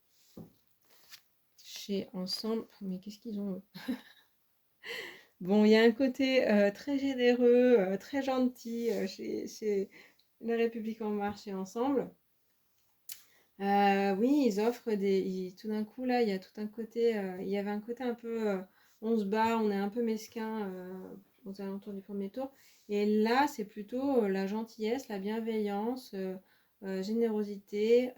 Chez Ensemble, mais qu'est-ce qu'ils ont eux? Bon, il y a un côté très généreux, très gentil Les Républicains en marche et ensemble. Oui, ils offrent tout d'un coup, là, il y a tout un côté... il y avait un côté un peu... on se bat, on est un peu mesquin aux alentours du premier tour. Et là, c'est plutôt la gentillesse, la bienveillance, générosité.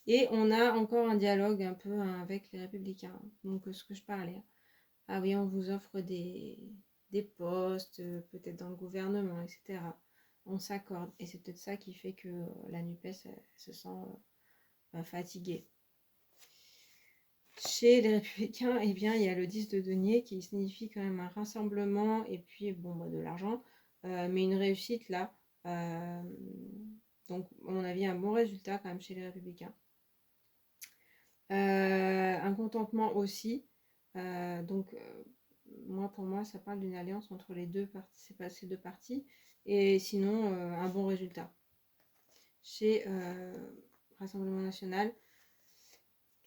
Et on a encore un dialogue un peu avec les Républicains. Donc, ce que je parlais. Ah oui, on vous offre des postes, peut-être dans le gouvernement, etc. On s'accorde. Et c'est peut-être ça qui fait que la NUPES elle se sent fatiguée. Chez les Républicains, eh bien, il y a le 10 de denier qui signifie quand même un rassemblement et puis bon, de l'argent, mais une réussite là. Donc, à mon avis, un bon résultat quand même chez les Républicains. Un contentement aussi. Donc, pour moi, ça parle d'une alliance entre les deux parties. C'est pas ces deux parties. Et sinon, un bon résultat. Chez Rassemblement National,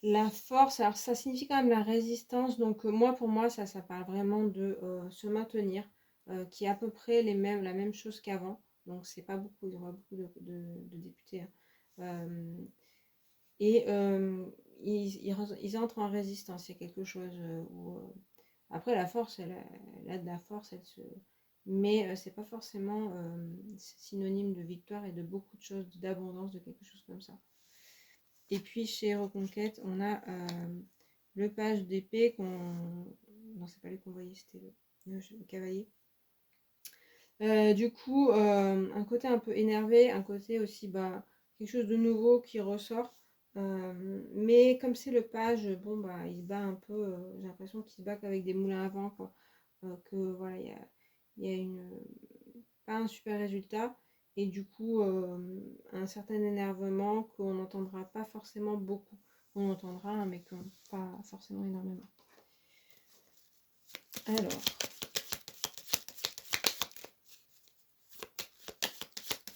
la force, alors ça signifie quand même la résistance. Donc, pour moi, ça parle vraiment de se maintenir, qui est à peu près la même chose qu'avant. Donc, c'est pas beaucoup, il y aura beaucoup de députés. Hein. Et ils entrent en résistance. Il y a quelque chose où. Après, la force, elle a de la force, mais c'est pas forcément synonyme de victoire et de beaucoup de choses, d'abondance, de quelque chose comme ça. Et puis chez Reconquête, on a le page d'épée Non, c'est pas lui qu'on voyait, c'était le cavalier. Du coup, un côté un peu énervé, un côté aussi quelque chose de nouveau qui ressort. Mais comme c'est le page, il se bat un peu, j'ai l'impression qu'il se bat qu'avec des moulins à vent, quoi. Que voilà, il y a pas un super résultat. Et du coup, un certain énervement qu'on n'entendra pas forcément beaucoup. On entendra, hein, mais pas forcément énormément. Alors.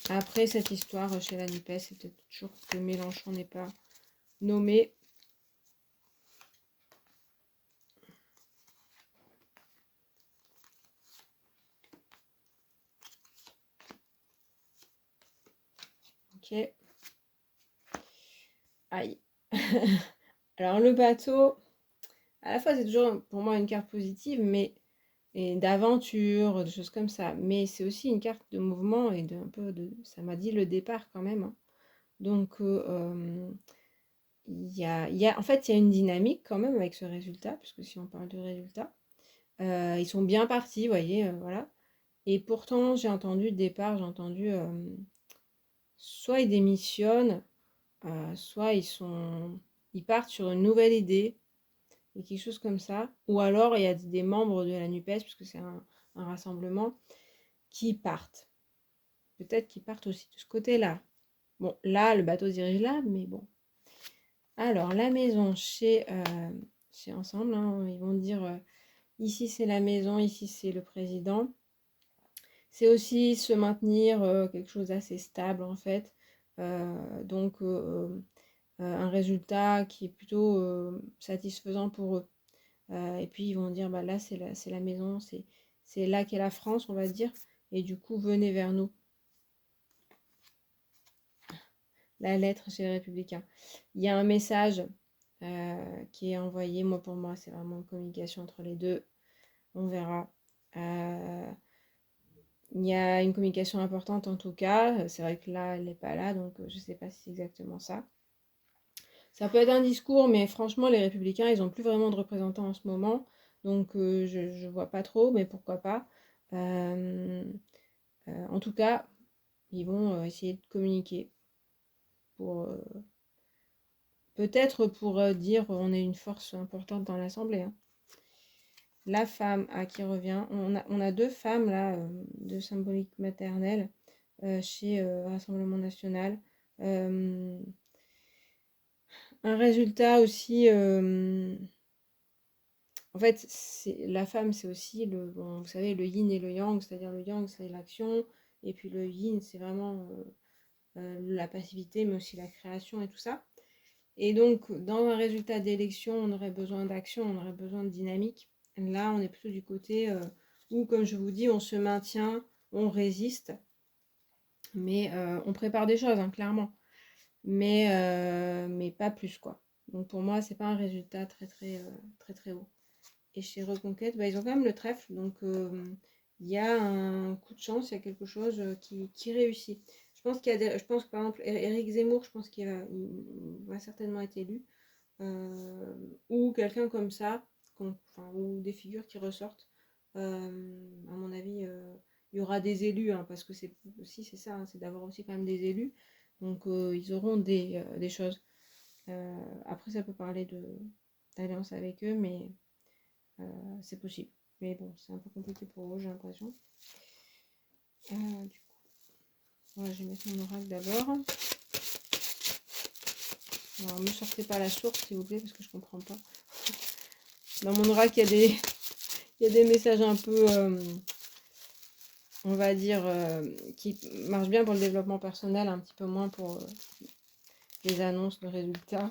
Après, cette histoire chez la NUPES, c'est peut-être toujours que Mélenchon n'est pas nommé. Ok. Aïe. Alors, le bateau, à la fois, c'est toujours pour moi une carte positive, mais d'aventure, de choses comme ça. Mais c'est aussi une carte de mouvement et ça m'a dit le départ quand même. Hein. Donc, en fait, il y a une dynamique quand même avec ce résultat, puisque si on parle de résultat, ils sont bien partis, vous voyez, voilà. Et pourtant, j'ai entendu le départ, soit ils démissionnent, soit ils partent sur une nouvelle idée, et quelque chose comme ça. Ou alors, il y a des membres de la NUPES, puisque c'est un rassemblement, qui partent. Peut-être qu'ils partent aussi de ce côté-là. Bon, là, le bateau se dirige là, mais bon. Alors, la maison chez Ensemble, hein, ils vont dire ici c'est la maison, ici c'est le président. C'est aussi se maintenir quelque chose d'assez stable en fait. Donc un résultat qui est plutôt satisfaisant pour eux. Et puis ils vont dire là c'est la maison, c'est là qu'est la France on va dire. Et du coup venez vers nous. La lettre chez les Républicains. Il y a un message qui est envoyé, pour moi c'est vraiment une communication entre les deux. On verra. Il y a une communication importante en tout cas. C'est vrai que là, elle n'est pas là, donc je ne sais pas si c'est exactement ça. Ça peut être un discours, mais franchement, les Républicains, ils n'ont plus vraiment de représentants en ce moment. Donc je ne vois pas trop, mais pourquoi pas. En tout cas, ils vont essayer de communiquer. Peut-être pour dire on est une force importante dans l'Assemblée. Hein. La femme à qui revient. On a deux femmes là, de symbolique maternelle. Chez Rassemblement National. Un résultat aussi. En fait, la femme, c'est aussi vous savez, le yin et le yang, c'est-à-dire le yang, c'est l'action, et puis le yin, c'est vraiment la passivité, mais aussi la création et tout ça. Et donc, dans un résultat d'élection, on aurait besoin d'action, on aurait besoin de dynamique. Là, on est plutôt du côté où, comme je vous dis, on se maintient, on résiste. Mais on prépare des choses, hein, clairement. Mais pas plus, quoi. Donc pour moi, c'est pas un résultat très haut. Et chez Reconquête, bah, ils ont quand même le trèfle, donc il y a un coup de chance, il y a quelque chose qui réussit. Je pense que par exemple, Éric Zemmour, je pense il va certainement être élu. euh, ou quelqu'un comme ça, enfin, ou des figures qui ressortent. À mon avis, il y aura des élus, hein, parce que c'est aussi c'est ça, hein, c'est d'avoir aussi quand même des élus. Donc ils auront des choses. Après, ça peut parler d'alliance avec eux, mais c'est possible. Mais bon, c'est un peu compliqué pour eux, j'ai l'impression. Du coup, voilà, je vais mettre mon oracle d'abord. Alors, ne sortez pas la source, s'il vous plaît, parce que je comprends pas. Dans mon oracle, il y a des messages un peu, on va dire, qui marchent bien pour le développement personnel, un petit peu moins pour les annonces de résultats.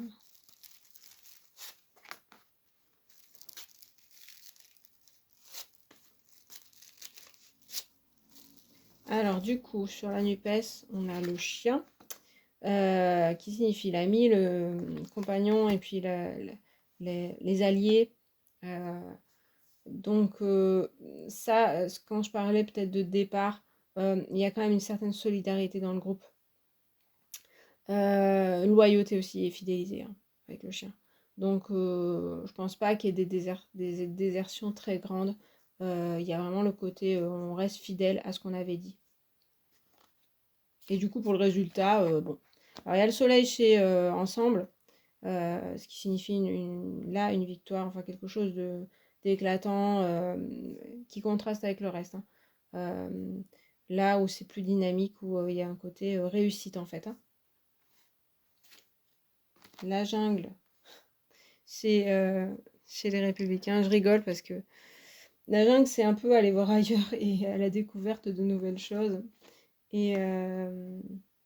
Alors, du coup, sur la NUPES, on a le chien, qui signifie l'ami, le compagnon et puis les alliés. Donc, ça, quand je parlais peut-être de départ, il y a quand même une certaine solidarité dans le groupe. Loyauté aussi et fidélité, hein, avec le chien. Donc, je pense pas qu'il y ait des désertions très grandes. Il y a vraiment le côté on reste fidèle à ce qu'on avait dit. Et du coup, pour le résultat, bon. Alors, il y a le soleil chez Ensemble, ce qui signifie là une victoire, enfin quelque chose d'éclatant qui contraste avec le reste, hein. Euh, Là où c'est plus dynamique, où il y a un côté réussite en fait, hein. La jungle, c'est chez les Républicains. Je rigole parce que la jungle, c'est un peu aller voir ailleurs et à la découverte de nouvelles choses et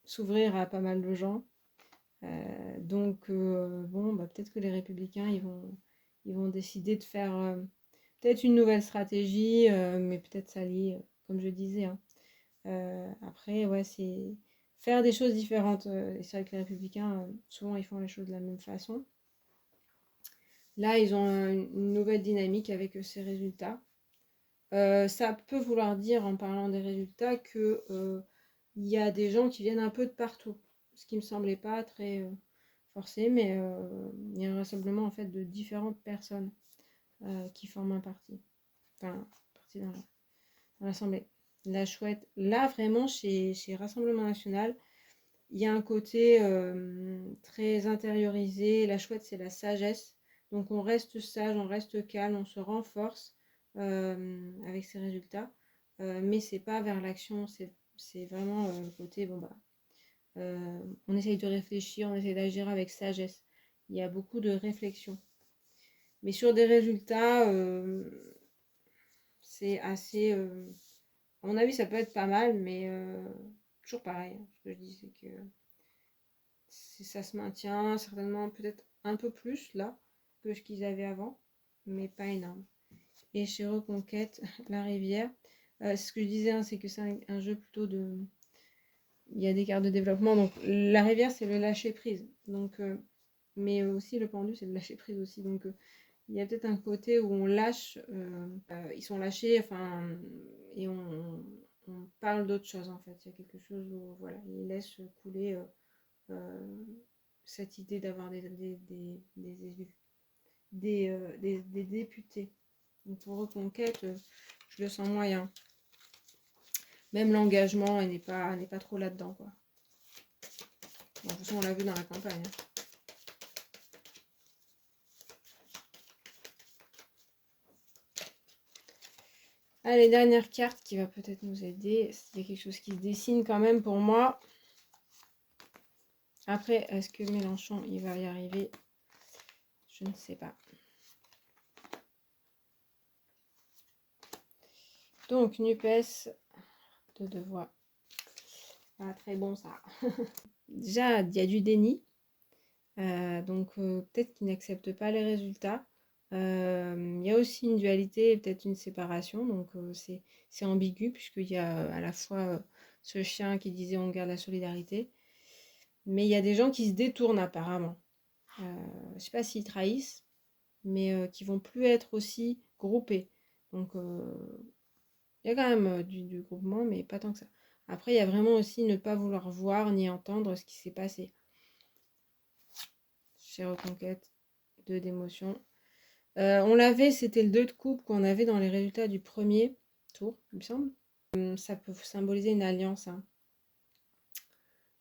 s'ouvrir à pas mal de gens. Donc, bon, bah, peut-être que les Républicains, ils vont décider de faire peut-être une nouvelle stratégie, mais peut-être s'allier, comme je disais, hein. Après, ouais, c'est faire des choses différentes. Et c'est vrai que les Républicains, souvent, ils font les choses de la même façon. Là, ils ont une nouvelle dynamique avec ces résultats. Ça peut vouloir dire, en parlant des résultats, que il y a des gens qui viennent un peu de partout, ce qui me semblait pas très forcé, mais il y a un rassemblement en fait de différentes personnes qui forment un parti, enfin, parti dans l'Assemblée. La chouette, là vraiment chez Rassemblement National, il y a un côté très intériorisé. La chouette, c'est la sagesse. Donc on reste sage, on reste calme, on se renforce avec ces résultats. Mais c'est pas vers l'action, c'est vraiment le côté, bon bah, on essaye de réfléchir, on essaye d'agir avec sagesse. Il y a beaucoup de réflexion. Mais sur des résultats, c'est assez... à mon avis, ça peut être pas mal, mais toujours pareil, hein. Ce que je dis, c'est que ça se maintient certainement peut-être un peu plus là que ce qu'ils avaient avant, mais pas énorme. Et chez Reconquête, la rivière, ce que je disais, hein, c'est que c'est un jeu plutôt de... Il y a des cartes de développement, donc la rivière, c'est le lâcher prise. Donc, mais aussi le pendu, c'est le lâcher prise aussi. Donc, il y a peut-être un côté où on lâche, ils sont lâchés, enfin, et on parle d'autre chose en fait. Il y a quelque chose où, voilà, ils laissent couler cette idée d'avoir des élus, des députés. Donc pour Reconquête, je le sens moyen. Même l'engagement n'est pas trop là-dedans, quoi. Bon, de toute façon, on l'a vu dans la campagne, hein. Allez, dernière carte qui va peut-être nous aider. Il y a quelque chose qui se dessine quand même pour moi. Après, est-ce que Mélenchon, il va y arriver? Je ne sais pas. Donc, NUPES, de deux voix. Pas très bon, ça. Déjà, il y a du déni. Donc, peut-être qu'ils n'acceptent pas les résultats. Il y a aussi une dualité et peut-être une séparation. Donc, c'est ambigu puisqu'il y a à la fois ce chien qui disait on garde la solidarité. Mais il y a des gens qui se détournent apparemment. Je sais pas s'ils trahissent, mais qui vont plus être aussi groupés. Donc il y a quand même du groupement, mais pas tant que ça. Après, il y a vraiment aussi ne pas vouloir voir ni entendre ce qui s'est passé. Chez Reconquête, 2 d'émotion. On l'avait, c'était le 2 de coupe qu'on avait dans les résultats du premier tour, il me semble. Ça peut symboliser une alliance, hein.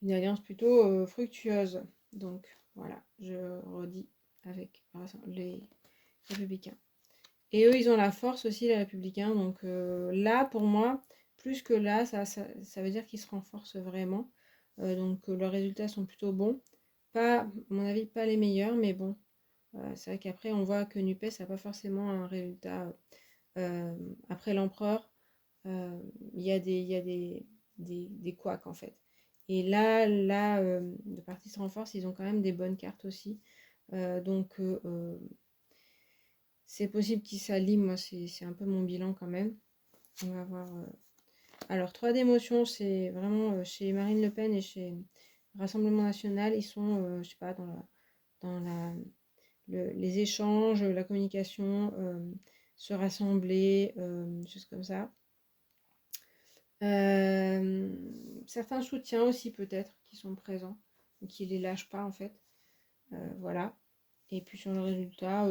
Une alliance plutôt fructueuse. Donc voilà, je redis avec les républicains. Et eux, ils ont la force aussi, les républicains. Donc là, pour moi, plus que là, ça veut dire qu'ils se renforcent vraiment. Donc leurs résultats sont plutôt bons. Pas, à mon avis, pas les meilleurs, mais bon. C'est vrai qu'après, on voit que NUPES n'a pas forcément un résultat. Après l'empereur, il y a des couacs en fait. Et là, le parti se renforce, ils ont quand même des bonnes cartes aussi. Donc, c'est possible qu'ils s'allient. Moi, c'est un peu mon bilan quand même. On va voir. Alors, 3 d'émotion, c'est vraiment chez Marine Le Pen et chez Rassemblement National. Ils sont, je sais pas, dans les échanges, la communication, se rassembler, choses comme ça. Certains soutiens aussi peut-être qui sont présents, et qui les lâchent pas en fait. Voilà. Et puis sur le résultat,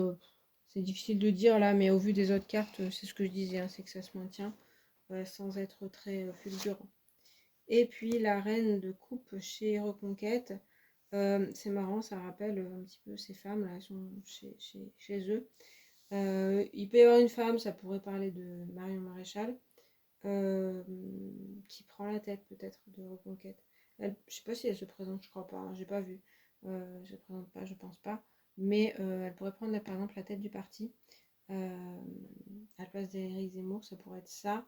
c'est difficile de dire là, mais au vu des autres cartes, c'est ce que je disais, hein, c'est que ça se maintient sans être très fulgurant. Et puis la reine de coupe chez Reconquête, c'est marrant, ça rappelle un petit peu ces femmes là, elles sont chez eux. Il peut y avoir une femme, ça pourrait parler de Marion Maréchal, qui prend la tête peut-être de Reconquête. Je sais pas si elle se présente, je crois pas, hein, j'ai pas vu. Elle se présente pas, je pense pas. Mais elle pourrait prendre par exemple la tête du parti à la place d'Éric Zemmour, ça pourrait être ça.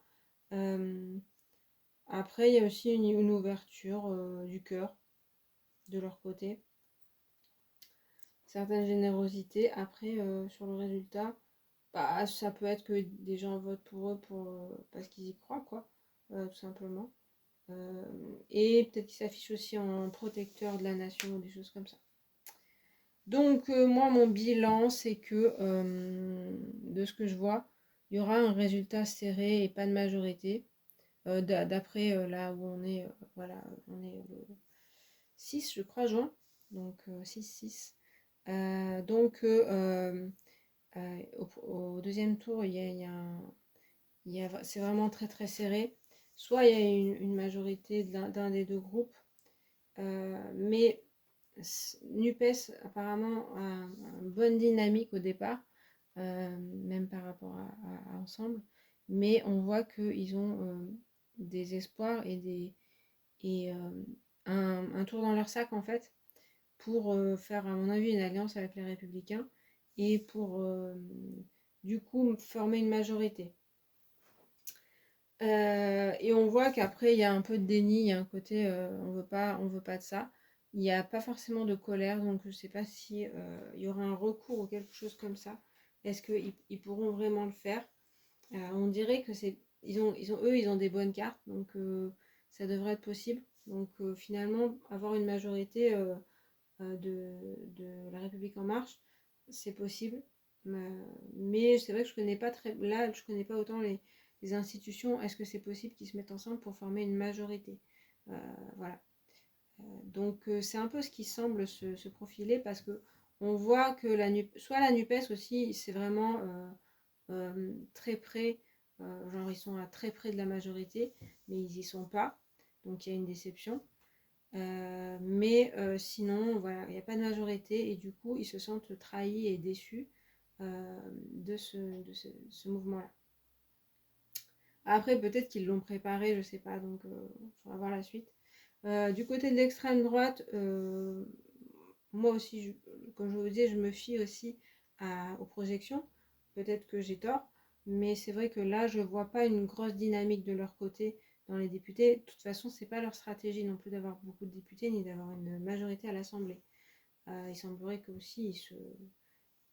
Après, il y a aussi une ouverture du cœur de leur côté. Certaines générosités. Après, sur le résultat, bah, ça peut être que des gens votent pour eux parce qu'ils y croient, quoi, tout simplement. Et peut-être qu'ils s'affichent aussi en protecteur de la nation ou des choses comme ça. Donc, moi, mon bilan, c'est que, de ce que je vois, il y aura un résultat serré et pas de majorité. D'après là où on est, voilà, on est le 6, je crois, juin. Donc, 6-6. Donc, au deuxième tour, c'est vraiment très très serré. Soit il y a une majorité d'un des deux groupes, mais NUPES apparemment a une bonne dynamique au départ, même par rapport à Ensemble, mais on voit qu'ils ont des espoirs et un tour dans leur sac en fait pour faire à mon avis une alliance avec les Républicains et pour du coup former une majorité. Et on voit qu'après il y a un peu de déni, il y a un côté on veut pas de ça. Il n'y a pas forcément de colère, donc je ne sais pas si il y aura un recours ou quelque chose comme ça. Est-ce qu'ils pourront vraiment le faire? On dirait que ils ont des bonnes cartes, donc ça devrait être possible. Donc finalement, avoir une majorité de La République en marche, c'est possible. Mais c'est vrai que je connais pas là, je connais pas autant les institutions. Est-ce que c'est possible qu'ils se mettent ensemble pour former une majorité? Voilà. Donc c'est un peu ce qui semble se profiler parce que on voit que soit la NUPES aussi, c'est vraiment très près, genre ils sont à très près de la majorité, mais ils y sont pas. Donc il y a une déception. Mais sinon, voilà, il n'y a pas de majorité et du coup, ils se sentent trahis et déçus de ce mouvement-là. Après, peut-être qu'ils l'ont préparé, je sais pas, donc il faudra voir la suite. Du côté de l'extrême droite, moi aussi, comme je vous disais, je me fie aussi aux projections. Peut-être que j'ai tort, mais c'est vrai que là, je vois pas une grosse dynamique de leur côté dans les députés. De toute façon, c'est pas leur stratégie non plus d'avoir beaucoup de députés ni d'avoir une majorité à l'Assemblée. Il semblerait que aussi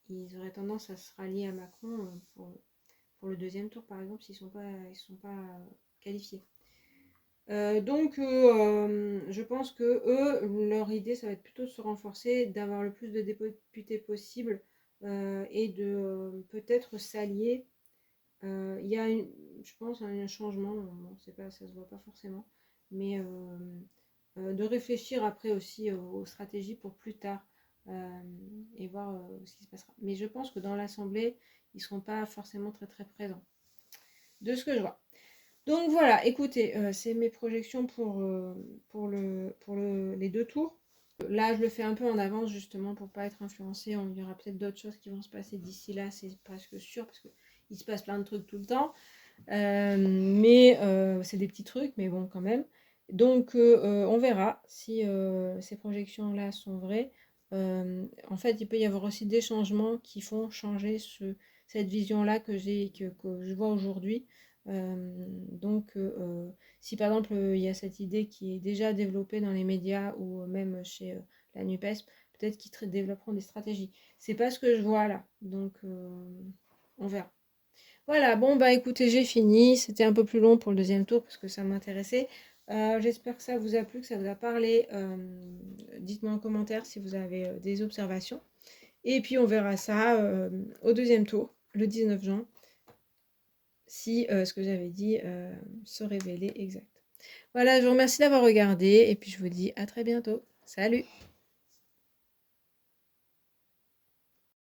ils auraient tendance à se rallier à Macron pour le deuxième tour, par exemple, s'ils sont pas qualifiés. Je pense que eux, leur idée, ça va être plutôt de se renforcer, d'avoir le plus de députés possible et de peut-être s'allier. Il y a, je pense, un changement, bon, c'est pas, ça se voit pas forcément, mais de réfléchir après aussi aux stratégies pour plus tard et voir ce qui se passera. Mais je pense que dans l'Assemblée, ils seront pas forcément très très présents, de ce que je vois. Donc voilà, écoutez, c'est mes projections pour les 2 tours. Là, je le fais un peu en avance justement pour pas être influencée. Il y aura peut-être d'autres choses qui vont se passer d'ici là, c'est presque sûr, parce qu'il se passe plein de trucs tout le temps. Mais c'est des petits trucs, mais bon, quand même. Donc, on verra si ces projections-là sont vraies. En fait, il peut y avoir aussi des changements qui font changer cette vision-là que que je vois aujourd'hui. Si par exemple il y a cette idée qui est déjà développée dans les médias ou même chez la NUPES, peut-être qu'ils développeront des stratégies. C'est pas ce que je vois là, donc on verra. Voilà, bon bah écoutez, j'ai fini. C'était un peu plus long pour le deuxième tour parce que ça m'intéressait. J'espère que ça vous a plu, que ça vous a parlé. Dites-moi en commentaire si vous avez des observations. Et puis on verra ça au deuxième tour, le 19 juin, si ce que j'avais dit se révélait exact. Voilà, je vous remercie d'avoir regardé et puis je vous dis à très bientôt. Salut!